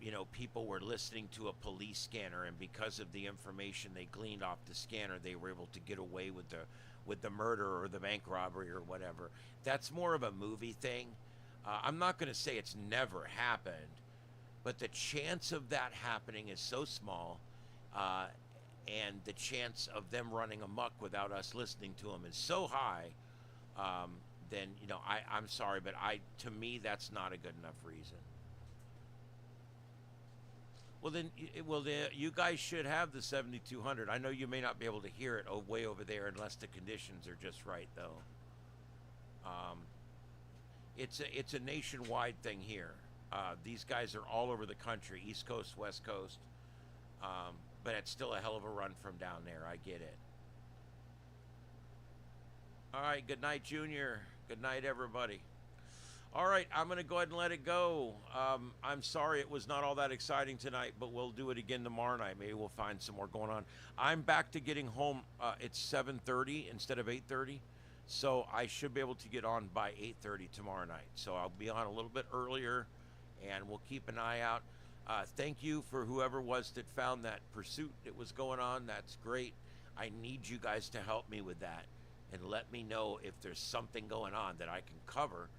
[SPEAKER 1] you know, people were listening to a police scanner, and because of the information they gleaned off the scanner, they were able to get away with the murder or the bank robbery or whatever. That's more of a movie thing. I'm not going to say it's never happened, but the chance of that happening is so small, and the chance of them running amok without us listening to them is so high. Then, you know, I'm sorry, but to me that's not a good enough reason. Well, then, you guys should have the 7200. I know you may not be able to hear it way over there unless the conditions are just right, though. It's a nationwide thing here. These guys are all over the country, East Coast, West Coast. But it's still a hell of a run from down there. I get it. All right, good night, Junior. Good night, everybody. All right, I'm going to go ahead and let it go. I'm sorry it was not all that exciting tonight, but we'll do it again tomorrow night. Maybe we'll find some more going on. I'm back to getting home. It's 7:30 instead of 8:30, so I should be able to get on by 8:30 tomorrow night. So I'll be on a little bit earlier, and we'll keep an eye out. Thank you for whoever was that found that pursuit that was going on. That's great. I need you guys to help me with that, and let me know if there's something going on that I can cover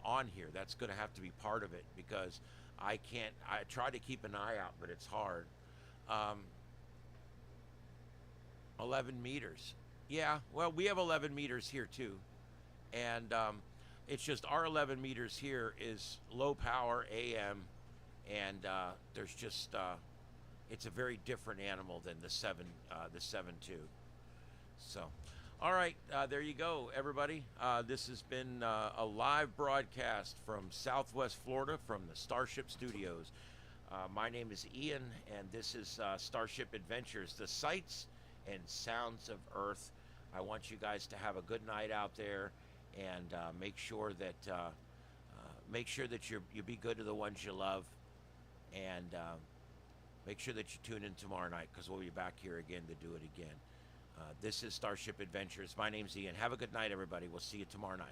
[SPEAKER 1] on here. That's going to have to be part of it, because I try to keep an eye out, but it's hard. 11 meters. Yeah, well, we have 11 meters here too. And it's just our 11 meters here is low power AM, and there's just, it's a very different animal than the 7.2. So, all right, there you go, everybody. This has been a live broadcast from Southwest Florida from the Starship Studios. My name is Ian, and this is Starship Adventures, the sights and sounds of Earth. I want you guys to have a good night out there, and make sure that you be good to the ones you love, and make sure that you tune in tomorrow night, because we'll be back here again to do it again. This is Starship Adventures. My name's Ian. Have a good night, everybody. We'll see you tomorrow night.